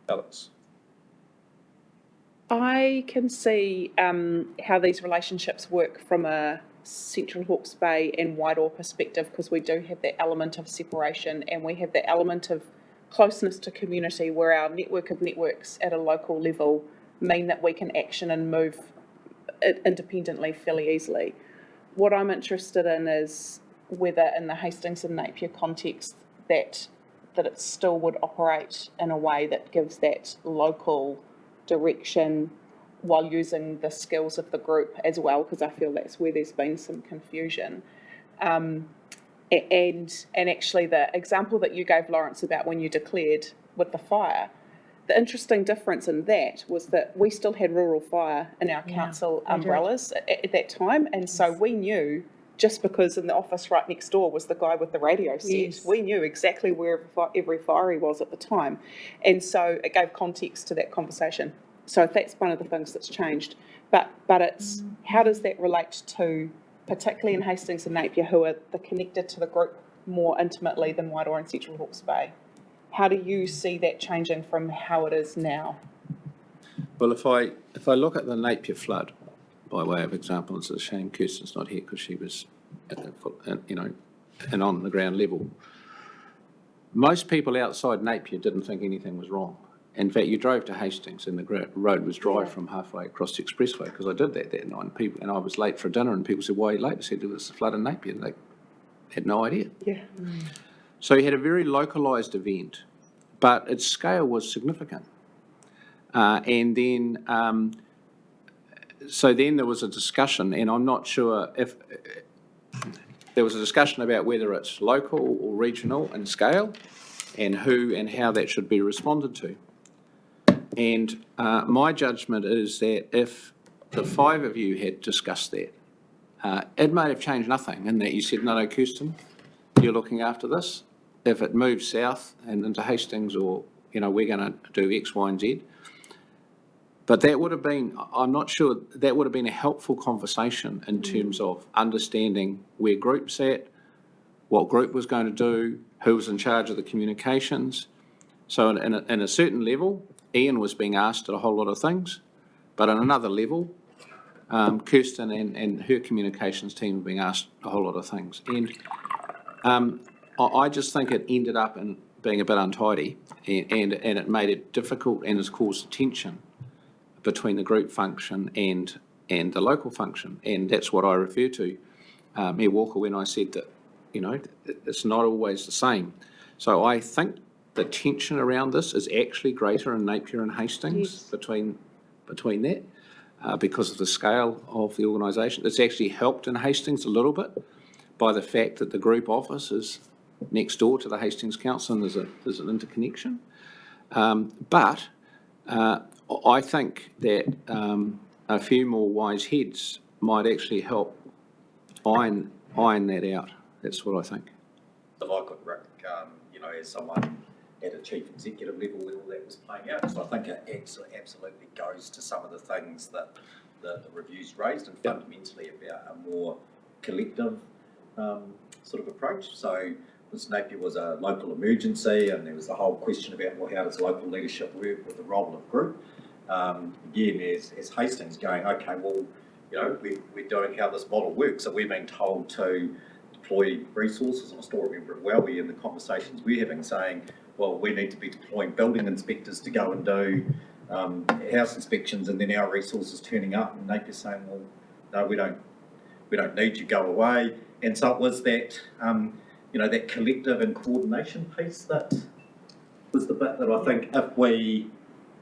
Alex. I can see how these relationships work from a Central Hawke's Bay and Wairoa perspective, because we do have that element of separation and we have that element of closeness to community where our network of networks at a local level mean that we can action and move independently fairly easily. What I'm interested in is whether in the Hastings and Napier context that it still would operate in a way that gives that local direction while using the skills of the group as well, because I feel that's where there's been some confusion. And actually the example that you gave, Lawrence, about when you declared with the fire, the interesting difference in that was that we still had rural fire in our council umbrellas at that time, and so we knew, just because in the office right next door was the guy with the radio set, we knew exactly where every fiery was at the time, and so it gave context to that conversation. So that's one of the things that's changed. But it's how does that relate to, particularly in Hastings and Napier, who are connected to the group more intimately than Wairoa and Central Hawke's Bay? How do you see that changing from how it is now? Well, if I look at the Napier flood, by way of example, it's a shame Kirsten's not here because she was, you know, and on the ground level. Most people outside Napier didn't think anything was wrong. In fact, you drove to Hastings and the road was dry from halfway across the expressway, because I did that night, and I was late for dinner, and people said, "Why are you late?" I said, "There's a flood in Napier." And they had no idea. Yeah. So you had a very localised event, but its scale was significant. And then, so then there was a discussion, and I'm not sure if there was a discussion about whether it's local or regional in scale and who and how that should be responded to. And my judgment is that if the five of you had discussed that, it may have changed nothing in that you said, no, Kirsten, you're looking after this. If it moves south and into Hastings or, we're going to do X, Y, and Z. But that would have been, I'm not sure, that would have been a helpful conversation in terms of understanding where groups at, what group was going to do, who was in charge of the communications. So in a certain level, Ian was being asked a whole lot of things, but on another level, Kirsten and her communications team were being asked a whole lot of things. And I just think it ended up in being a bit untidy, and it made it difficult and has caused tension between the group function and the local function. And that's what I refer to, Mayor Walker, when I said that, it's not always the same. So I think the tension around this is actually greater in Napier and Hastings between that, because of the scale of the organisation. It's actually helped in Hastings a little bit by the fact that the group office is next door to the Hastings Council and there's an interconnection. But I think that a few more wise heads might actually help iron that out. That's what I think. If I could, Rick, as someone at a chief executive level where all that was playing out, so I think it absolutely goes to some of the things that the reviews raised and fundamentally about a more collective sort of approach. So Napier was a local emergency, and there was the whole question about, well, how does local leadership work with the role of group? Again, as Hastings going, okay, well, we're doing how this model works. So we're being told to deploy resources, and I still remember it well, we in the conversations we're having saying, well, we need to be deploying building inspectors to go and do house inspections, and then our resources turning up, and Napier saying, well, no, we don't need you, go away. And so it was that, that collective and coordination piece that was the bit that I think if we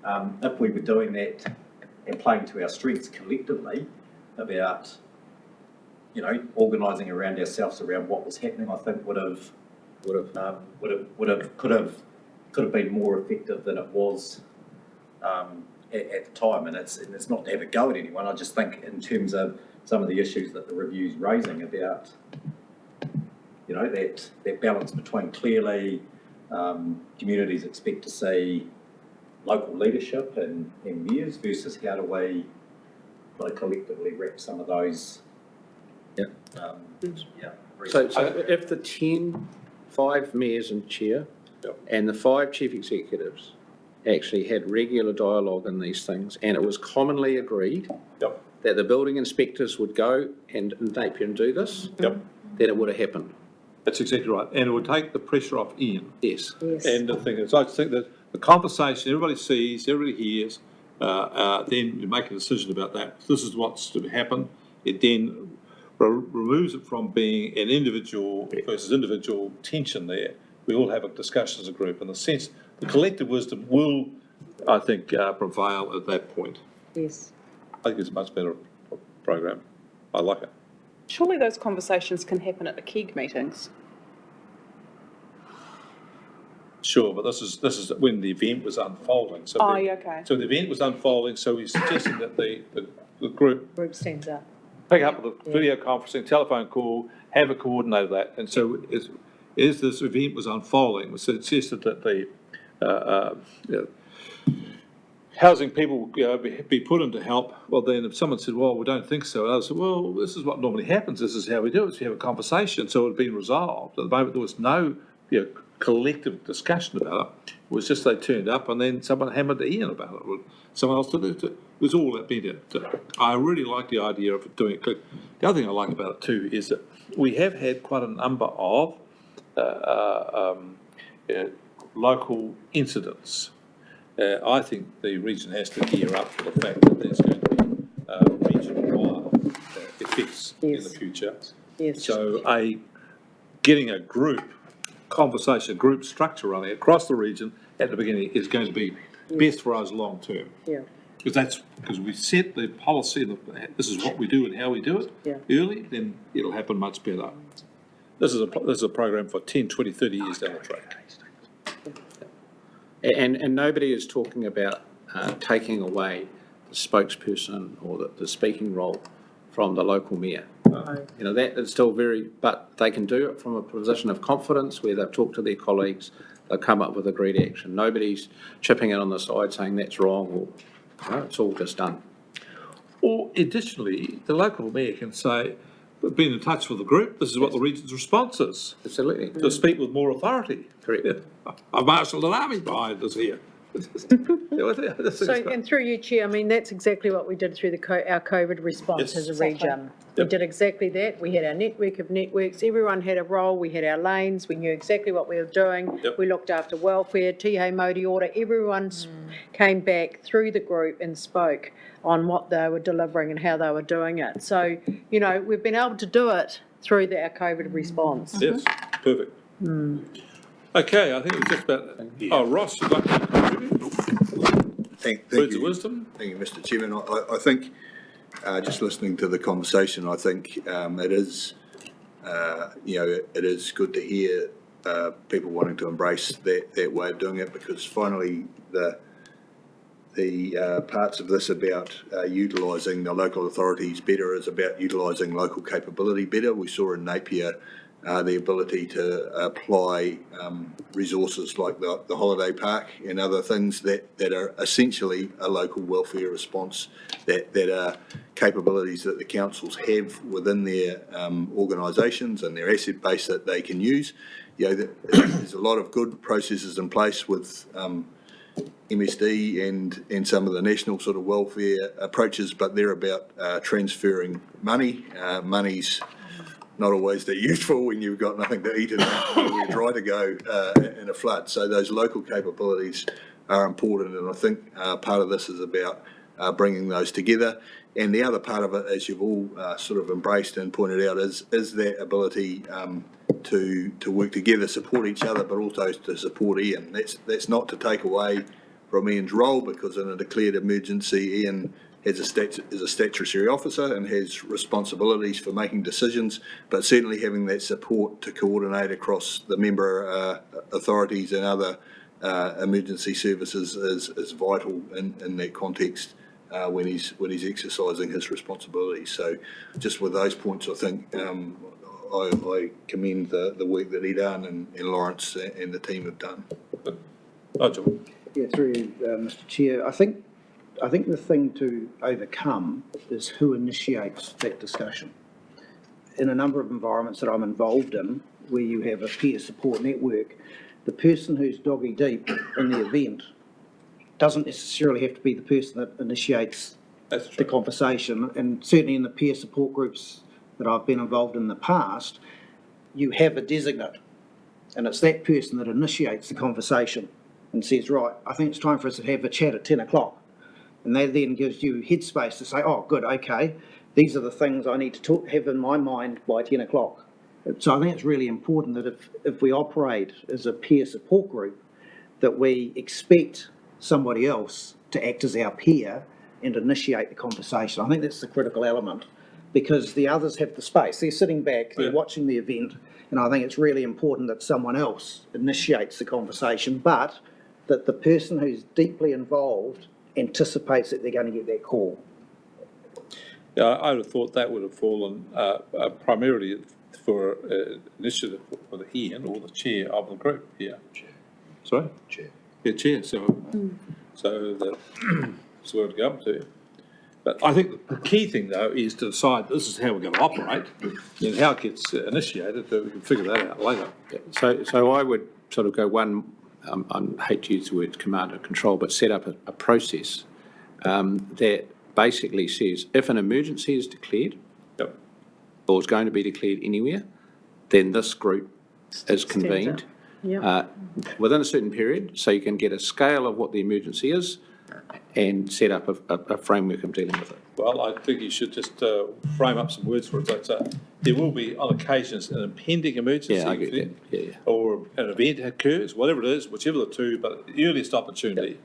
were doing that and playing to our strengths collectively about, organising around ourselves around what was happening, I think could have been more effective than it was at the time. And it's not to have a go at anyone. I just think in terms of some of the issues that the review's raising about, that balance between clearly communities expect to see local leadership and mayors versus how do we collectively wrap some of those. So if the 5 mayors and chair and the 5 chief executives actually had regular dialogue in these things, and it was commonly agreed that the building inspectors would go and Napier and do this, then it would have happened. That's exactly right. And it would take the pressure off Ian. Yes. And the thing is, I think that the conversation, everybody sees, everybody hears, then you make a decision about that. This is what's to happen. It then removes it from being an individual versus individual tension there. We all have a discussion as a group, and the collective wisdom will, I think, prevail at that point. Yes. I think it's a much better program. I like it. Surely those conversations can happen at the KEG meetings. Sure, but this is when the event was unfolding. So okay. So the event was unfolding, so we're suggesting that the group Group stands up. pick up the video conferencing, telephone call, have a coordinator of that. And so as this event was unfolding, we suggested that the housing people be put in to help. Well, then if someone said, well, we don't think so, I said, well, this is what normally happens. This is how we do it. So we have a conversation. So it had been resolved. At the moment, there was no collective discussion about it. It was just they turned up and then someone hammered Ian about it. Someone else did it. It was all that been. I really like the idea of doing it. The other thing I like about it too is that we have had quite a number of local incidents. I think the region has to gear up for the fact that there's going to be regional-wide effects in the future. Yes. So getting a group conversation, a group structure running across the region at the beginning is going to be best for us long term. Yeah. Because we set the policy, this is what we do and how we do it early, then it'll happen much better. This is a program for 10, 20, 30 years down the track. And nobody is talking about taking away the spokesperson or the speaking role from the local mayor. You know, that is still but they can do it from a position of confidence where they've talked to their colleagues, they'll come up with agreed action. Nobody's chipping in on the side saying that's wrong or, no, it's all just done. Or additionally, the local mayor can say, we've been in touch with the group, this is what the region's response is. Absolutely. To speak with more authority. Correct. Yeah. I've marshalled an army behind us here. So, and through you, Chair, I mean, that's exactly what we did through our COVID response Yes. as a region. We Yep. did exactly that. We had our network of networks, everyone had a role, we had our lanes, we knew exactly what we were doing. Yep. We looked after welfare, Tihei Modi order, everyone came back through the group and spoke on what they were delivering and how they were doing it. So, you know, we've been able to do it through our COVID response. Yes, perfect. Okay, I think it's just about, oh, Ross, you'd like to contribute? Thank Words you. of wisdom? Thank you, Mr. Chairman. I think, just listening to the conversation, I think it is, you know, it is good to hear people wanting to embrace that way of doing it, because finally the parts of this about utilising the local authorities better is about utilising local capability better. We saw in Napier the ability to apply resources like the holiday park and other things that are essentially a local welfare response, that are capabilities that the councils have within their organisations and their asset base that they can use. You know, there's a lot of good processes in place with MSD and some of the national sort of welfare approaches, but they're about transferring money. Money's not always that useful when you've got nothing to eat and nowhere dry to go in a flood. So those local capabilities are important, and I think part of this is about bringing those together. And the other part of it, as you've all sort of embraced and pointed out, is that ability to work together, support each other, but also to support Ian. That's not to take away from Ian's role, because in a declared emergency, Ian is a statutory officer and has responsibilities for making decisions, but certainly having that support to coordinate across the member authorities and other emergency services is vital in that context when he's exercising his responsibilities. So just with those points, I think I commend the work that Idan and Lawrence and the team have done. Nigel. Yeah, through you, Mr. Chair. I think the thing to overcome is who initiates that discussion. In a number of environments that I'm involved in, where you have a peer support network, the person who's doggy deep in the event doesn't necessarily have to be the person that initiates the conversation. And certainly in the peer support groups that I've been involved in the past, you have a designate, and it's that person that initiates the conversation and says, right, I think it's time for us to have a chat at 10 o'clock. And that then gives you headspace to say, oh, good, okay, these are the things I need to have in my mind by 10 o'clock. So I think it's really important that if we operate as a peer support group, that we expect somebody else to act as our peer and initiate the conversation. I think that's the critical element, because the others have the space. They're sitting back, they're watching the event, and I think it's really important that someone else initiates the conversation, but that the person who's deeply involved anticipates that they're going to get that call. Yeah, I would have thought that would have fallen primarily for initiative for the Ian or the chair of the group here. Chair. Sorry? Chair. Yeah, chair. So that's where to go up to. But I think the key thing, though, is to decide this is how we're going to operate, and how it gets initiated, we can figure that out later. So I would sort of go one, I hate to use the word command and control, but set up a process that basically says if an emergency is declared, Yep. or is going to be declared anywhere, then this group is convened within a certain period, so you can get a scale of what the emergency is and set up a framework of dealing with it. Well, I think you should just frame up some words for it. So there will be, on occasions, an impending emergency. Yeah, I get that. Yeah. Or an event occurs, whatever it is, whichever the two, but at the earliest opportunity,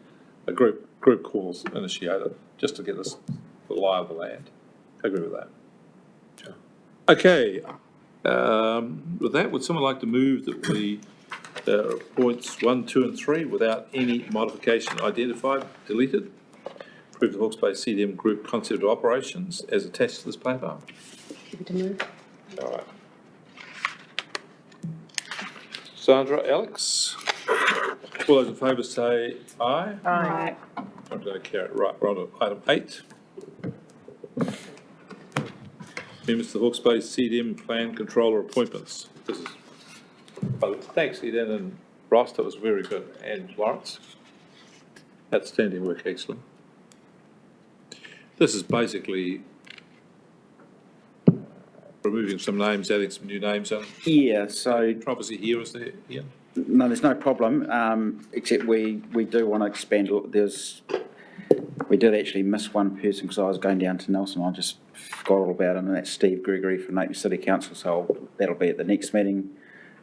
a group calls initiated, just to get the lie of the land. I agree with that. Sure. Okay, With that, would someone like to move that we points 1, 2 and 3 without any modification identified, deleted? Approve the Hawke's Bay CDM Group concept of operations as attached to this paper. Happy to move. All right. Sandra, Alex? All those in favour say aye. Aye. I'm going to carry it. Right, we're on to item 8. Members of the Hawke's Bay CDM Plan Controller appointments. This is, thanks Eden and Ross, that was very good, and Lawrence. Outstanding work, excellent. This is basically removing some names, adding some new names in. Yeah, so, Controversy here, is there, Ian? no, there's no problem, except we do want to expand, we did actually miss one person because I was going down to Nelson, I just forgot all about him, and that's Steve Gregory from Napier City Council, so that'll be at the next meeting.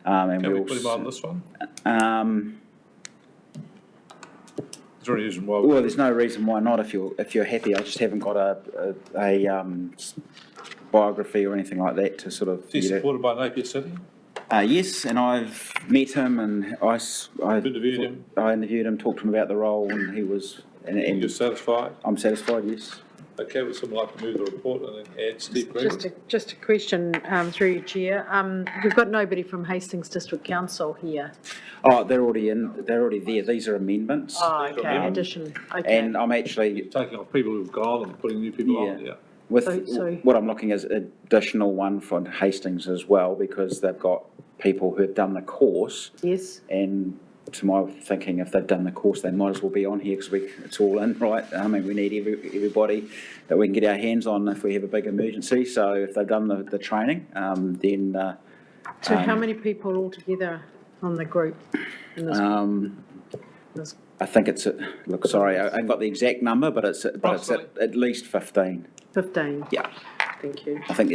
And Can we we'll put him on this one? Is there any reason why? Well, there's no reason why not if you're happy. I just haven't got a biography or anything like that to sort of. Is he supported by Napier City? Yes, and I've met him and I Interviewed him? I interviewed him, talked to him about the role, and he was. And You're satisfied? I'm satisfied. Yes. Okay, would someone like to move the report and then add Steve Gregory? Just a question through you, Chair. We've got nobody from Hastings District Council here. Oh, they're already there. These are amendments. Oh, okay, amendment. addition, okay. And I'm actually Taking off people who've gone and putting new people on, yeah. with So- what I'm looking at is additional one for Hastings as well, because they've got people who have done the course. Yes, And to my thinking, if they've done the course, they might as well be on here because it's all in, right? I mean, we need everybody that we can get our hands on if we have a big emergency. So if they've done the training, then. so how many people altogether on the group? In this? I think it's, look, sorry, I haven't got the exact number, but it's at least 15. 15, Yeah. thank you. I think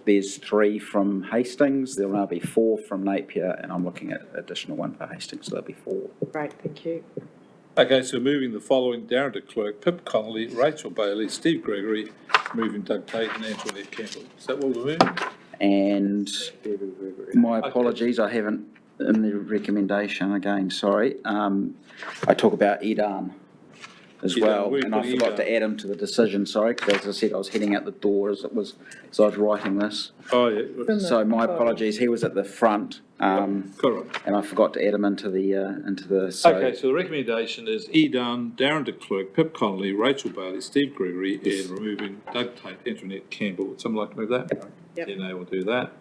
there's 3 from Hastings, there'll now be 4 from Napier, and I'm looking at additional 1 for Hastings, so there'll be 4. Great, thank you. Okay, so moving the following: Darren de Klerk, Pip Connolly, Rachel Bailey, Steve Gregory, moving Doug Tate and Antoinette Campbell. Is that what we're moving? And my apologies, I haven't, in the recommendation, again, sorry, I talk about Edan as Edan, well, where and I put forgot Edan? to add him to the decision, sorry, because as I said, I was heading out the door as I was writing this. Oh, yeah. So my apologies, he was at the front, Correct. and I forgot to add him into the, Okay, so the recommendation is Edan, Darren de Klerk, Pip Connolly, Rachel Bailey, Steve Gregory, and removing Doug Tate, Antoinette Campbell. Would someone like to move that? Yep. Then will do that.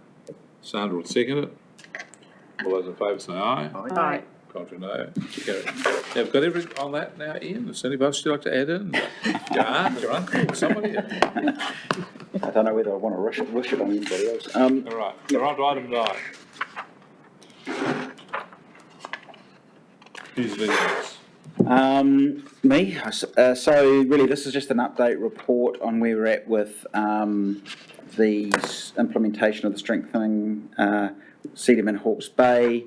Sandra will second it. All those in favour say aye. Aye. Contrary, no. Carried. Now, we've got everything on that now, Ian. Is there anybody else you'd like to add in? Your aunt, your uncle, somebody? I don't know whether I want to rush it on anybody else. All right, we're on to item 9. Who's leading this? Me. So really, this is just an update report on where we're at with the implementation of the strengthening CDM in Hawke's Bay.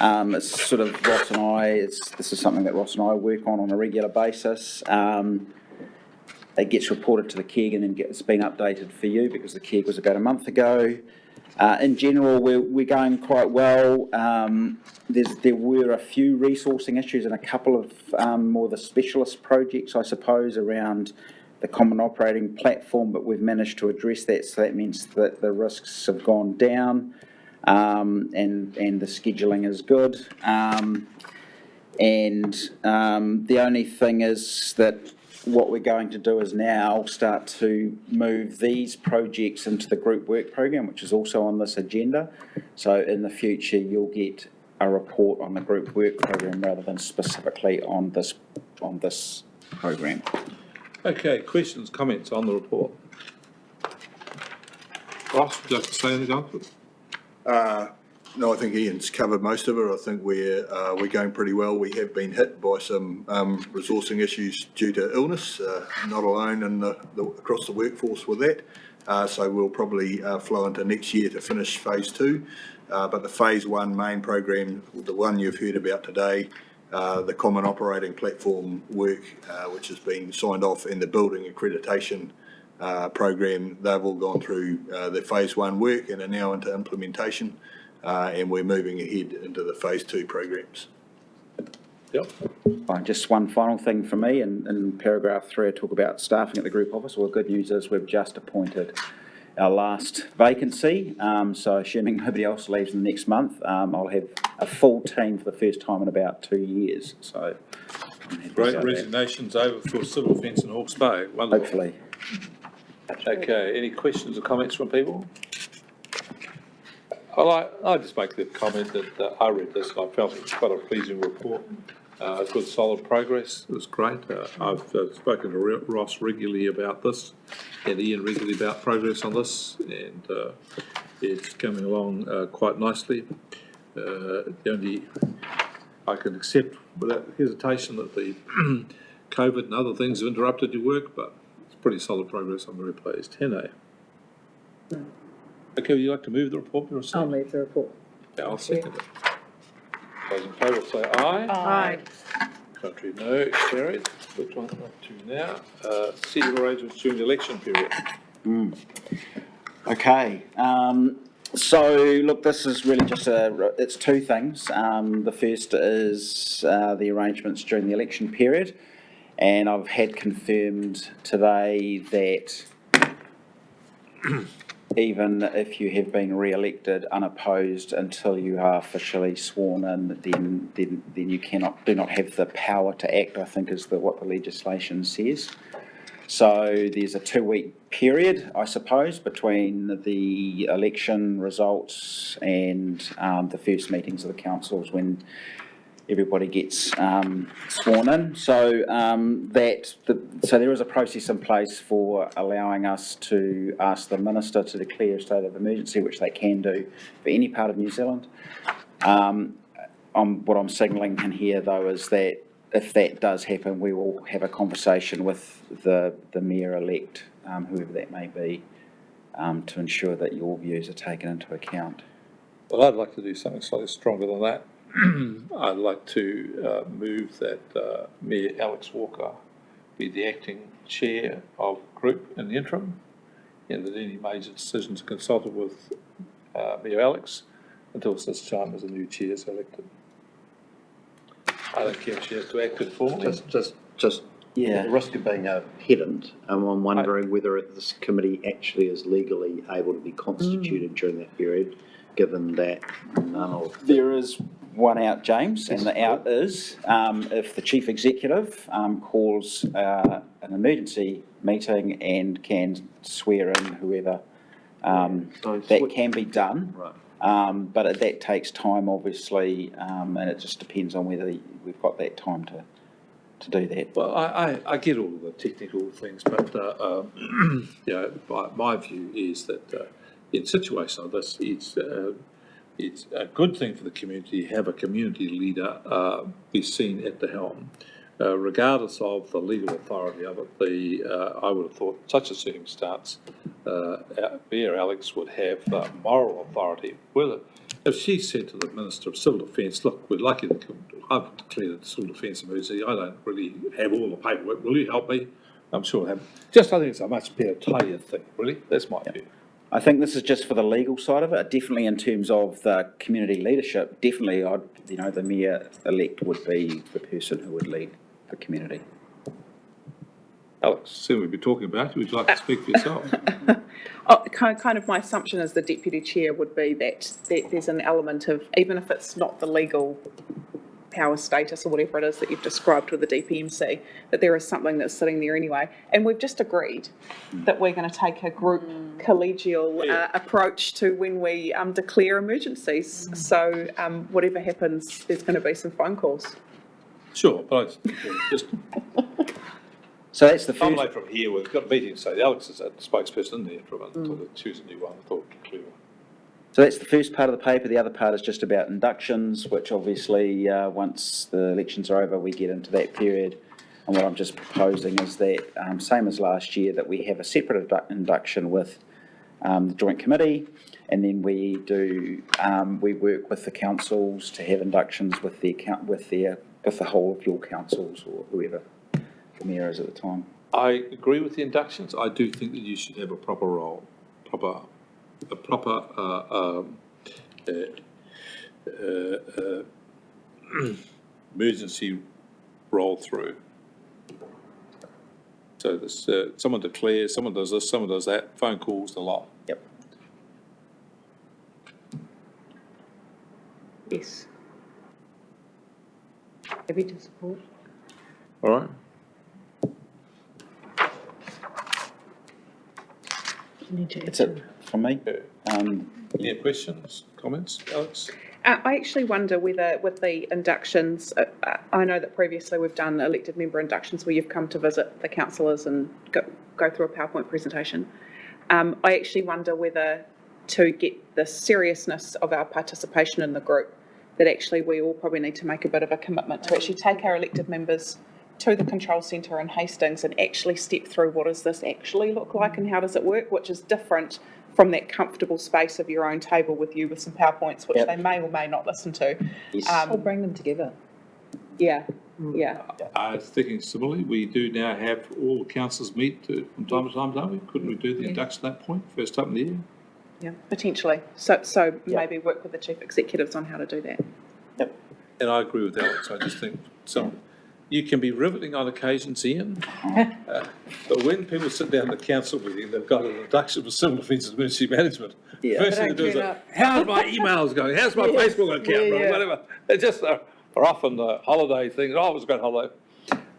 It's sort of Ross and I. This is something that Ross and I work on a regular basis. It gets reported to the KEG and then it's been updated for you because the KEG was about a month ago. In general, we're going quite well. There were a few resourcing issues and a couple of more the specialist projects, I suppose, around the common operating platform, but we've managed to address that, so that means that the risks have gone down, and the scheduling is good. The only thing is that what we're going to do is now start to move these projects into the group work program, which is also on this agenda. So in the future, you'll get a report on the group work program rather than specifically on this program. Okay, questions, comments on the report? Ross, would you like to say anything on it? No, I think Ian's covered most of it. I think we're going pretty well. We have been hit by some resourcing issues due to illness, not alone in across the workforce with that. So we'll probably flow into next year to finish phase 2. But the phase 1 main program, the one you've heard about today, the common operating platform work, which has been signed off, and the building accreditation program. They've all gone through their phase 1 work and are now into implementation, and we're moving ahead into the phase 2 programs. Yep. Just one final thing from me, in paragraph 3, I talk about staffing at the group office. Well, the good news is we've just appointed our last vacancy, so assuming nobody else leaves in the next month, I'll have a full team for the first time in about 2 years, so. I'm happy Great about that. resignations over for civil defence in Hawke's Bay. Wonderful. Hopefully. Okay, any questions or comments from people? I just make the comment that I read this and I felt it was quite a pleasing report. Good solid progress, it was great. I've spoken to Ross regularly about this and Ian regularly about progress on this, and it's coming along quite nicely. I can accept without hesitation that the COVID and other things have interrupted your work, but it's pretty solid progress. I'm very pleased. Hene. Okay, would you like to move the report? I'll move the report. Yeah, I'll second it. Those in favour say aye. Aye. Contrary, no. Carried. Which one up to now? Seating arrangements during the election period. Okay, so look, this is really just it's two things. The first is the arrangements during the election period, and I've had confirmed today that even if you have been re-elected unopposed until you are officially sworn in, then you do not have the power to act, I think is what the legislation says. So there's a 2-week period, I suppose, between the election results and the first meetings of the councils when everybody gets sworn in. So so there is a process in place for allowing us to ask the minister to declare a state of emergency, which they can do for any part of New Zealand. What I'm signalling in here, though, is that if that does happen, we will have a conversation with the mayor-elect, whoever that may be, to ensure that your views are taken into account. Well, I'd like to do something slightly stronger than that. I'd like to move that Mayor Alex Walker be the acting chair of group in the interim, and that any major decisions are consulted with Mayor Alex until such time as a new chair is elected. I don't care if she has to act informally. Just Yeah. at the risk of being a pedant, I'm wondering whether this committee actually is legally able to be constituted during that period, given that none of. There is one out, James, and the out is if the chief executive calls an emergency meeting and can swear in whoever, that can be done. Right. But that takes time, obviously, and it just depends on whether we've got that time to do that. Well, I get all the technical things, but my view is that in situations like this, it's a good thing for the community to have a community leader be seen at the helm, regardless of the legal authority of it. I would have thought such a circumstance, Mayor Alex would have moral authority. Whether if she said to the Minister of Civil Defence, look, we'd like you to I've declared a civil defence emergency, I don't really have all the paperwork, will you help me? I'm sure I think it's a much better tidier thing, really. That's my view. I think this is just for the legal side of it. Definitely in terms of the community leadership, definitely the mayor-elect would be the person who would lead the community. Alex, soon we'll be talking about you. Would you like to speak for yourself? Kind of my assumption as the deputy chair would be that there's an element of, even if it's not the legal power status or whatever it is that you've described with the DPMC, that there is something that's sitting there anyway. And we've just agreed that we're going to take a group collegial approach to when we declare emergencies. So whatever happens, there's going to be some phone calls. Sure, but just So that's the I'm first. late from here. We've got a meeting, so Alex is a spokesperson in the interim until they choose a new one. I thought it was clearer. So that's the first part of the paper. The other part is just about inductions, which obviously once the elections are over, we get into that period. And what I'm just proposing is that, same as last year, that we have a separate induction with the Joint Committee, and then we work with the councils to have inductions with the whole of your councils or whoever the mayor is at the time. I agree with the inductions. I do think that you should have a proper role, a proper emergency roll through. So this, someone declares, someone does this, someone does that, phone calls, the lot. Yep. Yes. Happy to support. All right. That's it from me. Any questions, comments, Alex? I actually wonder whether with the inductions, I know that previously we've done elected member inductions where you've come to visit the councillors and go through a PowerPoint presentation. I actually wonder whether to get the seriousness of our participation in the group, that actually we all probably need to make a bit of a commitment to actually take our elected members to the control centre in Hastings and actually step through what does this actually look like and how does it work, which is different from that comfortable space of your own table with you with some PowerPoints, which they may or may not listen to. Or bring them together. Yeah, yeah. I was thinking similarly, we do now have all the councillors meet from time to time, don't we? Couldn't we do the induction at that point, first up in the year? Yeah, potentially. So maybe work with the chief executives on how to do that. Yep. And I agree with Alex. I just think you can be riveting on occasions, Ian, but when people sit down at the council meeting, they've got an induction for civil defence and emergency management. Yeah. First thing they do is like, how's my emails going? How's my Facebook account running? Whatever. They just are often the holiday thing. Oh, it was a great holiday.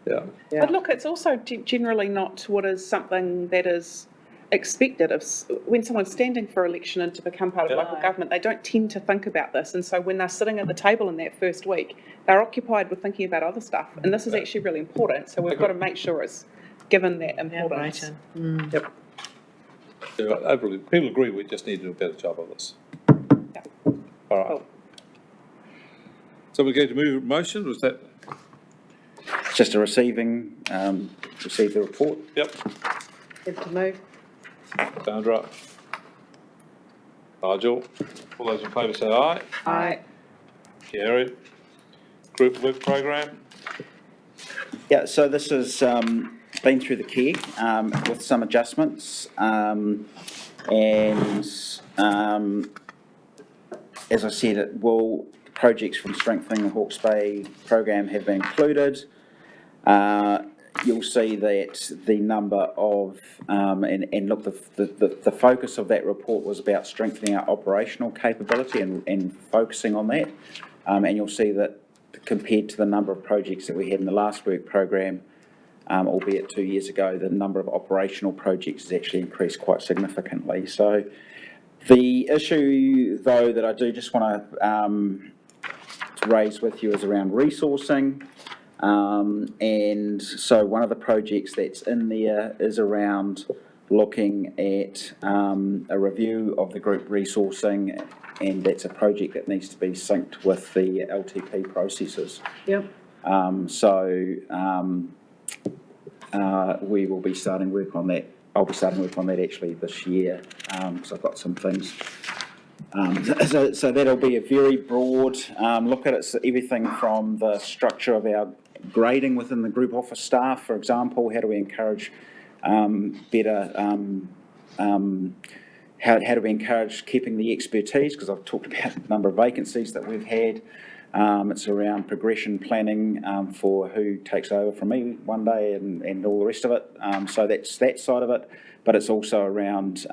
Yeah. But look, it's also generally not what is something that is expected of when someone's standing for election and to become part of local government. They don't tend to think about this, and so when they're sitting at the table in that first week, they're occupied with thinking about other stuff, and this is actually really important. So we've got to make sure it's given that importance. Yep. So overall, people agree we just need to do a better job of this. Yeah. All right. Cool. So we're going to move motion. Was that? It's just a receive the report. Yep. Good to move. Sandra. Nigel. All those in favour say aye. Aye. Carried. Group work program. Yeah, so this has been through the care with some adjustments, and as I said, projects from strengthening the Hawke's Bay program have been included. You'll see that the number of, and look, the focus of that report was about strengthening our operational capability and focusing on that. And you'll see that compared to the number of projects that we had in the last work program, albeit 2 years ago, the number of operational projects has actually increased quite significantly. So the issue, though, that I do just want to raise with you is around resourcing. And so one of the projects that's in there is around looking at a review of the group resourcing, and that's a project that needs to be synced with the LTP processes. Yep. We will be starting work on that. I'll be starting work on that actually this year, because I've got some things. So that'll be a very broad look at it. So everything from the structure of our grading within the group office staff, for example, how do we encourage better, how do we encourage keeping the expertise, because I've talked about the number of vacancies that we've had. It's around progression planning for who takes over from me one day and all the rest of it. So that's that side of it, but it's also around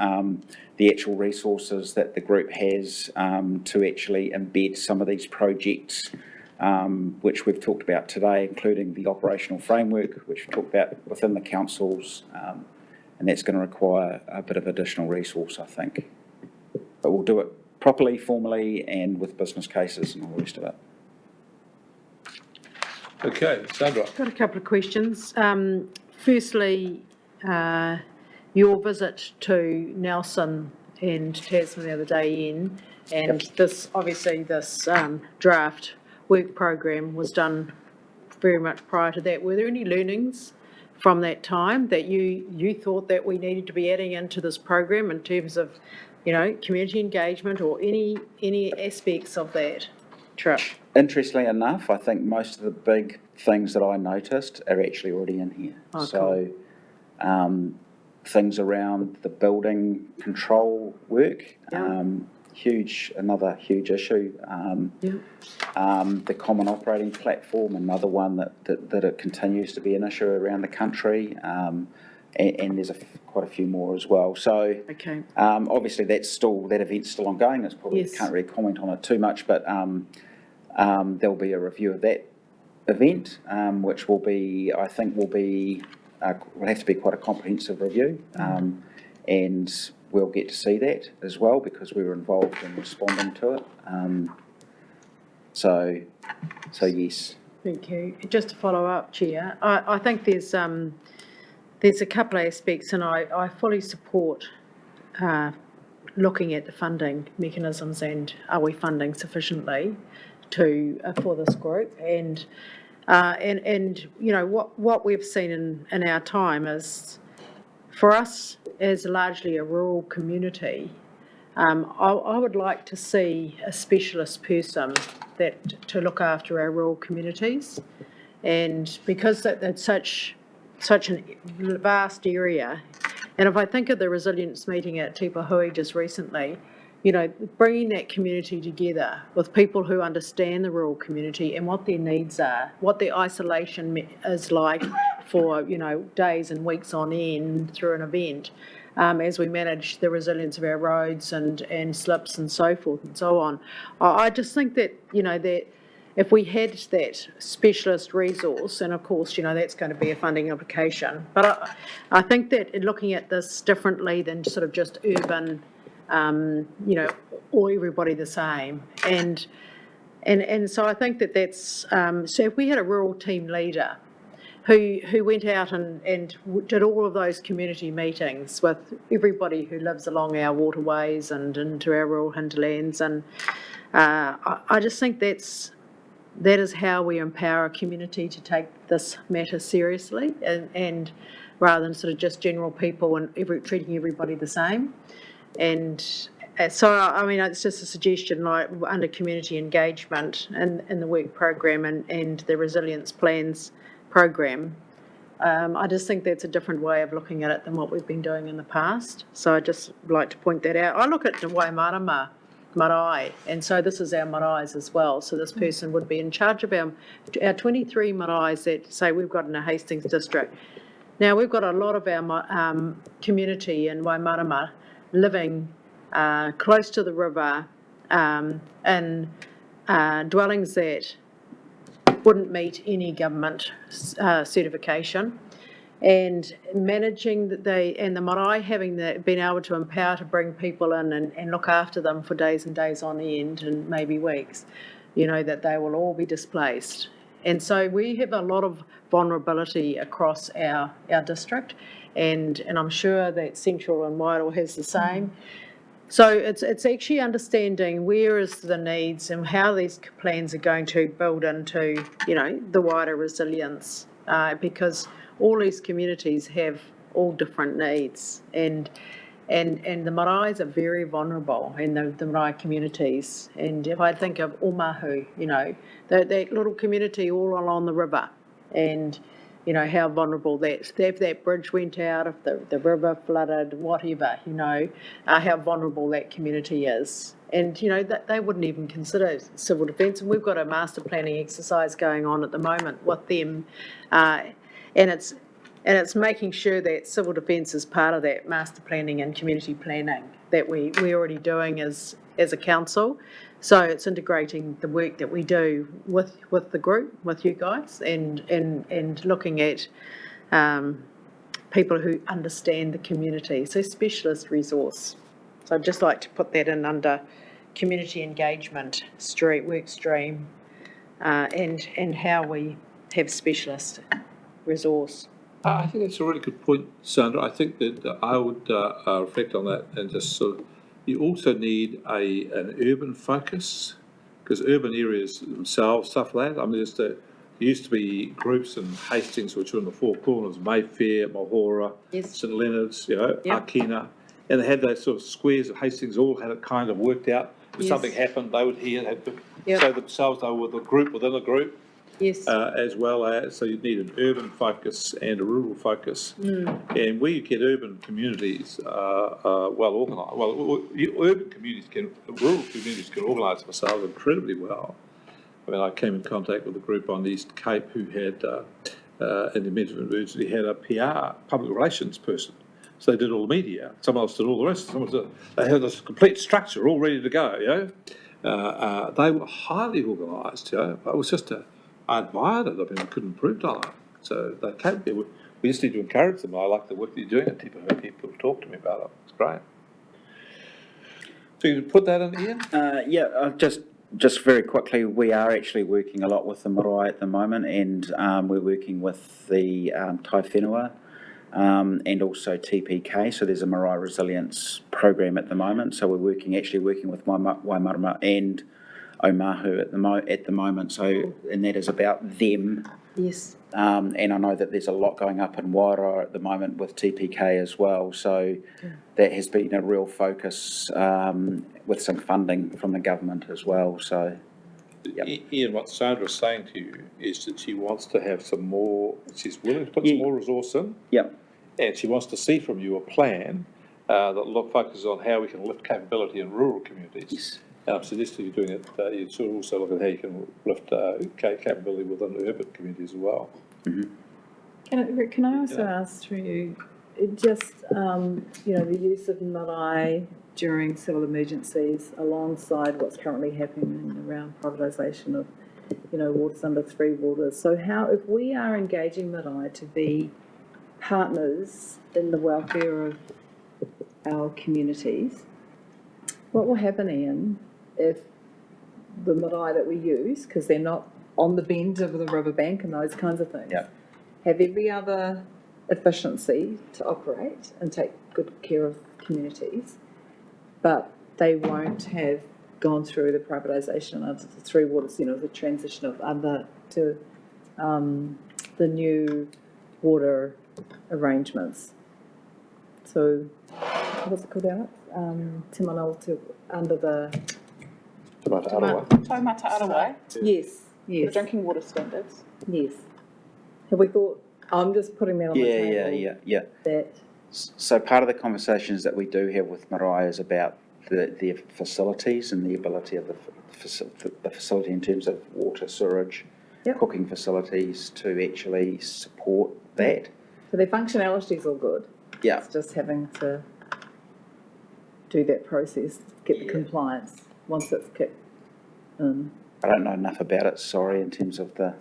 the actual resources that the group has to actually embed some of these projects, which we've talked about today, including the operational framework, which we've talked about within the councils, and that's going to require a bit of additional resource, I think. But we'll do it properly, formally, and with business cases and all the rest of it. Okay, Sandra. Got a couple of questions. Firstly, your visit to Nelson and Tasman the other day, Ian, and this draft work program was done very much prior to that. Were there any learnings from that time that you thought that we needed to be adding into this program in terms of, community engagement or any aspects of that trip? Interestingly enough, I think most of the big things that I noticed are actually already in here. Oh, so things around the building control work. Yeah. Another huge issue. The common operating platform, another one that it continues to be an issue around the country. And there's quite a few more as well. So, Okay. obviously that event's still ongoing. It's probably, Yes. can't really comment on it too much, but there'll be a review of that event, which will have to be quite a comprehensive review. And we'll get to see that as well because we were involved in responding to it. So yes. Thank you. Just to follow up, Chair, I think there's a couple of aspects, and I fully support looking at the funding mechanisms and are we funding sufficiently for this group, and you know what we've seen in our time is, for us as largely a rural community, I would like to see a specialist person to look after our rural communities, and because that's such a vast area, and if I think of the resilience meeting at Tipahui just recently, you know, bringing that community together with people who understand the rural community and what their needs are, what their isolation is like for, you know, days and weeks on end through an event, as we manage the resilience of our roads and slips and so forth and so on. I just think that, you know, that if we had that specialist resource, and of course, you know, that's going to be a funding implication, but I think that in looking at this differently than sort of just urban, you know, or everybody the same, and so I think that's so if we had a rural team leader who went out and did all of those community meetings with everybody who lives along our waterways and into our rural hinterlands, and I just think that is how we empower a community to take this matter seriously, and rather than sort of just general people and treating everybody the same. And so, I mean, it's just a suggestion, like under community engagement and in the work program and the resilience plans program. I just think that's a different way of looking at it than what we've been doing in the past. So I just like to point that out. I look at the Waimarama marae, and so this is our maraes as well. So this person would be in charge of our 23 maraes that, say, we've got in a Hastings district. Now, we've got a lot of our community in Waimarama living close to the river in dwellings that wouldn't meet any government certification, and managing the marae having been able to empower to bring people in and look after them for days and days on end and maybe weeks, you know, that they will all be displaced. And so we have a lot of vulnerability across our district, and I'm sure that Central and Wairoa has the same. So it's actually understanding where is the needs and how these plans are going to build into, you know, the wider resilience, because all these communities have all different needs, and the maraes are very vulnerable in the marae communities. And if I think of Omahu, you know, that little community all along the river, and you know how vulnerable if that bridge went out, if the river flooded, whatever, you know, how vulnerable that community is. And you know that they wouldn't even consider civil defence. And we've got a master planning exercise going on at the moment with them, and it's making sure that civil defence is part of that master planning and community planning that we're already doing as a council. So it's integrating the work that we do with the group, with you guys, and looking at people who understand the community. So specialist resource. So I'd just like to put that in under community engagement work stream, and how we have specialist resource. I think that's a really good point, Sandra. I think that I would reflect on that and just sort of, you also need an urban focus, because urban areas themselves suffer that. I mean, there used to be groups in Hastings which were in the four corners, Mayfair, Mahora, Yes. St Leonard's, you know, Yep. Arkina, and they had those sort of squares of Hastings all had it kind of worked out. If Yes. something happened, they would hear, Yep. so themselves they were the group within a group. Yes. As well as, so you need an urban focus and a rural focus. And where you get urban communities well organised, urban communities rural communities can organise themselves incredibly well. I mean, I came in contact with a group on the East Cape who had, in the event of emergency, had a PR, public relations person. So they did all the media, someone else did all the rest, they had this complete structure all ready to go, you know. They were highly organised, you know. It was just I admired it. I mean, we couldn't improve on it. So they came there. We just need to encourage them. I like the work that you're doing at Tipa. People talk to me about it. It's great. So you put that in, Ian? Just very quickly, we are actually working a lot with the marae at the moment, and we're working with the Tai Whenua and also TPK. So there's a marae resilience program at the moment. So we're actually working with Waimarama and Omahu at the moment. So, and that is about them. Yes. And I know that there's a lot going up in Wairoa at the moment with TPK as well. So that has been a real focus with some funding from the government as well. So, Ian, what Sandra's saying to you is that she wants to have some more, she's willing to put some more resource in. Yep. And she wants to see from you a plan that focuses on how we can lift capability in rural communities. Yes. And I'm suggesting you're doing it, you sort of also look at how you can lift capability within urban communities as well. Mm-hmm. Can I also ask through you, the use of marae during civil emergencies alongside what's currently happening around privatisation of, waters under three waters. So if we are engaging marae to be partners in the welfare of our communities, what will happen, Ian, if the marae that we use, because they're not on the bend of the riverbank and those kinds of things, have every other efficiency to operate and take good care of communities, but they won't have gone through the privatisation of the three waters, the transition of to the new water arrangements. So, what's it called, Alex? Timanol to under the Taumata Arawai, yes, the drinking water standards. yes. Have we thought? I'm just putting that on the table. Yeah. That. So part of the conversations that we do have with marae is about the facilities and the ability of the facility in terms of water, sewage, cooking facilities to actually support that. So their functionality is all good. Yeah. It's just having to do that process, get the compliance once it's kicked in. I don't know enough about it, sorry, in terms of the...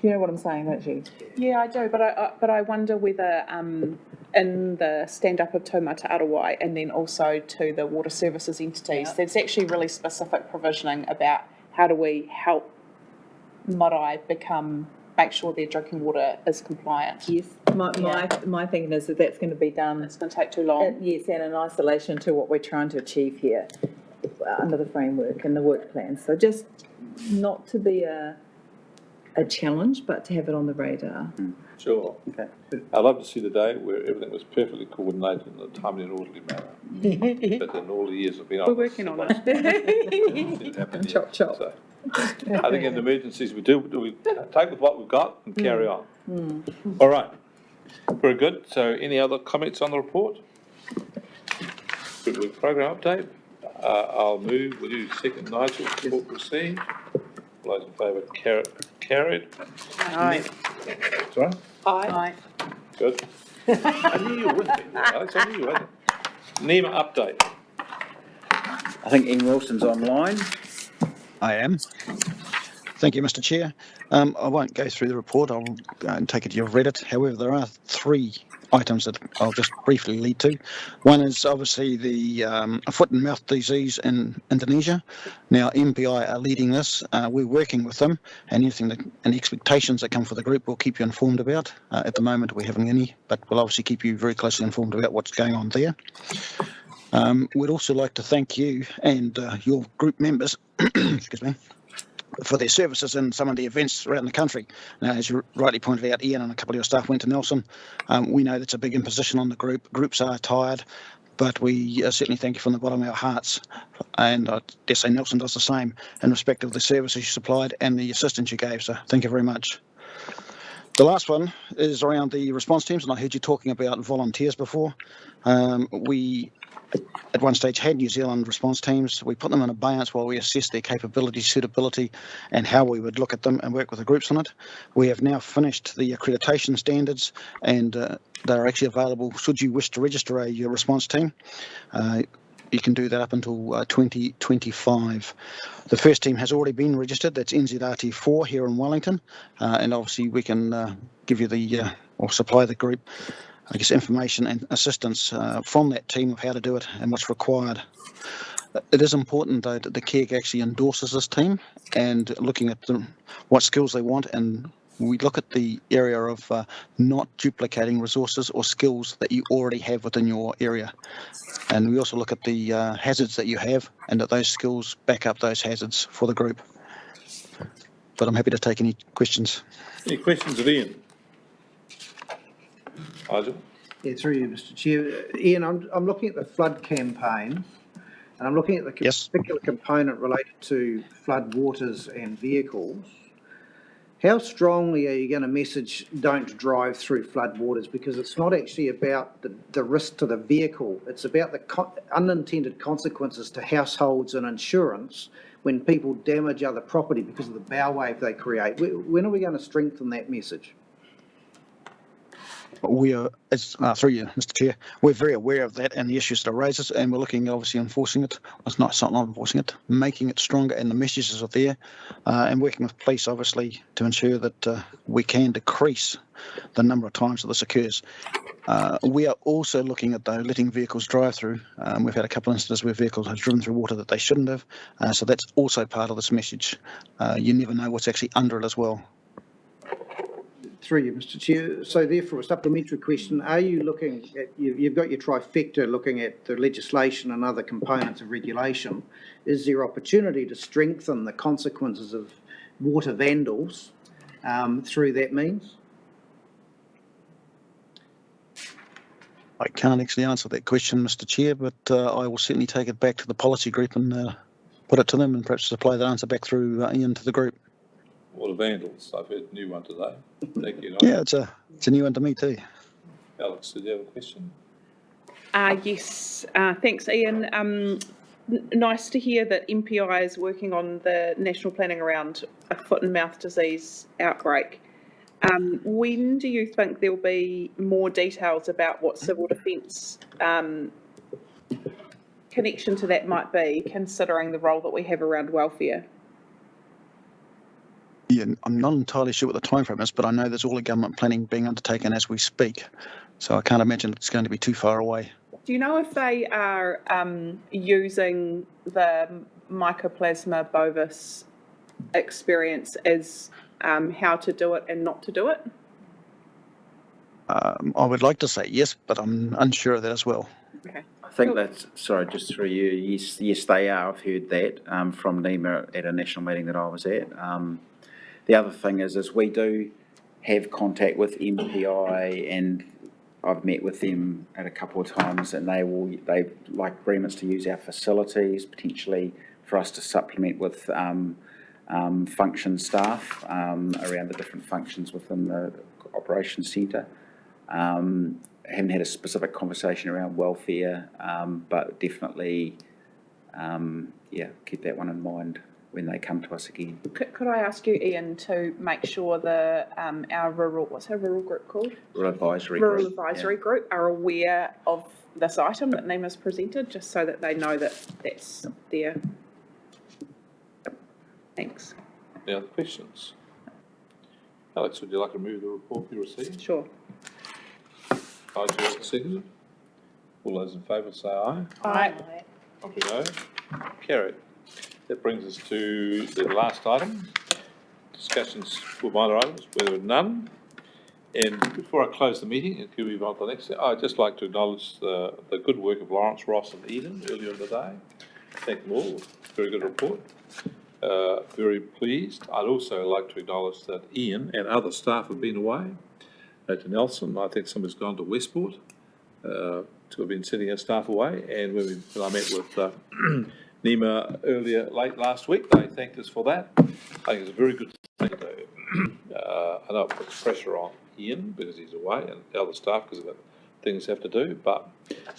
You know what I'm saying, don't you? Yeah, I do, but I wonder whether in the stand-up of Taumata Arawai and then also to the water services entities, there's actually really specific provisioning about how do we help marae make sure their drinking water is compliant. Yes. My thinking is that that's going to be done. It's going to take too long. Yes, and in isolation to what we're trying to achieve here under the framework and the work plan. So just not to be a challenge, but to have it on the radar. Sure. Okay. I'd love to see the day where everything was perfectly coordinated in a timely and orderly manner. But in all the years I've been on, we're working on it. Chop, chop. So, I think in emergencies we take with what we've got and carry on. All right. Very good. So any other comments on the report? Good with program update. I'll move. Will you second Nigel? Report received. All those in favour, carried. Aye. Sorry? Aye. Good. I knew you were with me, Alex. I knew you were. NEMA update. I think Ian Wilson's online. I am. Thank you, Mr. Chair. I won't go through the report. I'll take it you've read it. However, there are three items that I'll just briefly lead to. One is obviously the foot and mouth disease in Indonesia. Now, MPI are leading this. We're working with them, and any expectations that come for the group, we'll keep you informed about. At the moment, we're having any, but we'll obviously keep you very closely informed about what's going on there. We'd also like to thank you and your group members, excuse me, for their services in some of the events around the country. Now, as you rightly pointed out, Ian and a couple of your staff went to Nelson. We know that's a big imposition on the group. Groups are tired. but we certainly thank you from the bottom of our hearts. And I dare say Nelson does the same in respect of the services you supplied and the assistance you gave. So thank you very much. The last one is around the response teams, and I heard you talking about volunteers before. We at one stage had New Zealand response teams. We put them in abeyance while we assessed their capability, suitability, and how we would look at them and work with the groups on it. We have now finished the accreditation standards, and they're actually available should you wish to register a response team. You can do that up until 2025. The first team has already been registered. That's NZRT4 here in Wellington, and obviously we can give you or supply the group, I guess, information and assistance from that team of how to do it and what's required. It is important, though, that the KEG actually endorses this team and looking at what skills they want, and we look at the area of not duplicating resources or skills that you already have within your area. And we also look at the hazards that you have and that those skills back up those hazards for the group. But I'm happy to take any questions. Any questions of Ian? Nigel? Yeah, through you, Mr. Chair. Ian, I'm looking at the flood campaign, and I'm looking at the particular component related to flood waters and vehicles. How strongly are you going to message don't drive through flood waters? Because it's not actually about the risk to the vehicle. It's about the unintended consequences to households and insurance when people damage other property because of the bow wave they create. When are we going to strengthen that message? We are, through you, Mr. Chair, we're very aware of that and the issues that it raises, and we're looking, obviously, enforcing it. It's not enforcing it, making it stronger, and the messages are there, and working with police, obviously, to ensure that we can decrease the number of times that this occurs. We are also looking at, though, letting vehicles drive through. We've had a couple of instances where vehicles have driven through water that they shouldn't have, so that's also part of this message. You never know what's actually under it as well. Through you, Mr. Chair. So therefore, a supplementary question, are you looking at, you've got your trifecta looking at the legislation and other components of regulation. Is there opportunity to strengthen the consequences of water vandals through that means? I can't actually answer that question, Mr. Chair, but I will certainly take it back to the policy group and put it to them and perhaps supply that answer back through Ian to the group. Water vandals, I've heard a new one today. Thank you. Yeah, it's a new one to me too. Alex, did you have a question? Yes, thanks, Ian. Nice to hear that MPI is working on the national planning around a foot and mouth disease outbreak. When do you think there'll be more details about what civil defence connection to that might be, considering the role that we have around welfare? Yeah, I'm not entirely sure what the timeframe is, but I know there's all the government planning being undertaken as we speak, so I can't imagine it's going to be too far away. Do you know if they are using the Mycoplasma bovis experience as how to do it and not to do it? I would like to say yes, but I'm unsure of that as well. Okay. I think that's, sorry, just through you, yes, they are. I've heard that from NEMA at a national meeting that I was at. The other thing is we do have contact with MPI, and I've met with them at a couple of times, and they like agreements to use our facilities, potentially for us to supplement with function staff around the different functions within the operations centre. Haven't had a specific conversation around welfare, but definitely, keep that one in mind when they come to us again. Could I ask you, Ian, to make sure our rural, what's our rural group called? Rural Advisory Group are aware of this item that NEMA's presented, just so that they know that that's there. Thanks. Any other questions? Alex, would you like to move the report you received? Sure. Nigel, seconded. All those in favour say aye. Aye. No. Carried. That brings us to the last item, discussions for minor items, where there are none. And before I close the meeting and move on to the next, I'd just like to acknowledge the good work of Lawrence, Ross and Eden earlier in the day. Thank them all. Very good report. Very pleased. I'd also like to acknowledge that Ian and other staff have been away. To Nelson, I think some has gone to Westport to to have been sending our staff away, and when I met with NEMA late last week, they thanked us for that. I think it's a very good thing to do. I know it puts pressure on Ian because he's away and the other staff because of the things they have to do, but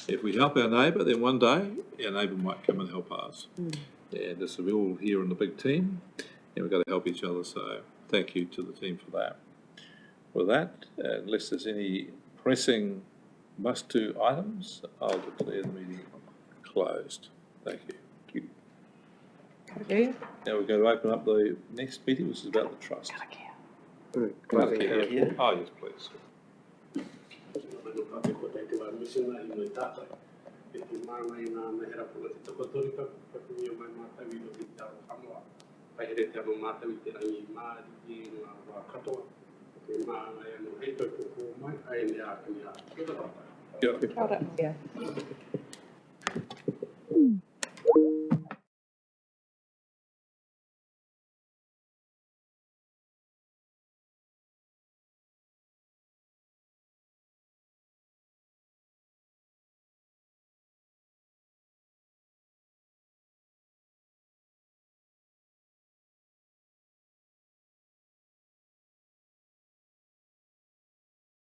if we help our neighbour, then one day our neighbour might come and help us. And this will be all here in the big team, and we've got to help each other, so thank you to the team for that. With that, unless there's any pressing must-do items, I'll declare the meeting closed. Thank you. Yeah. Now we're going to open up the next meeting, which is about the trust. Closing Okay, here. Oh, yes, please. Got it. Yeah.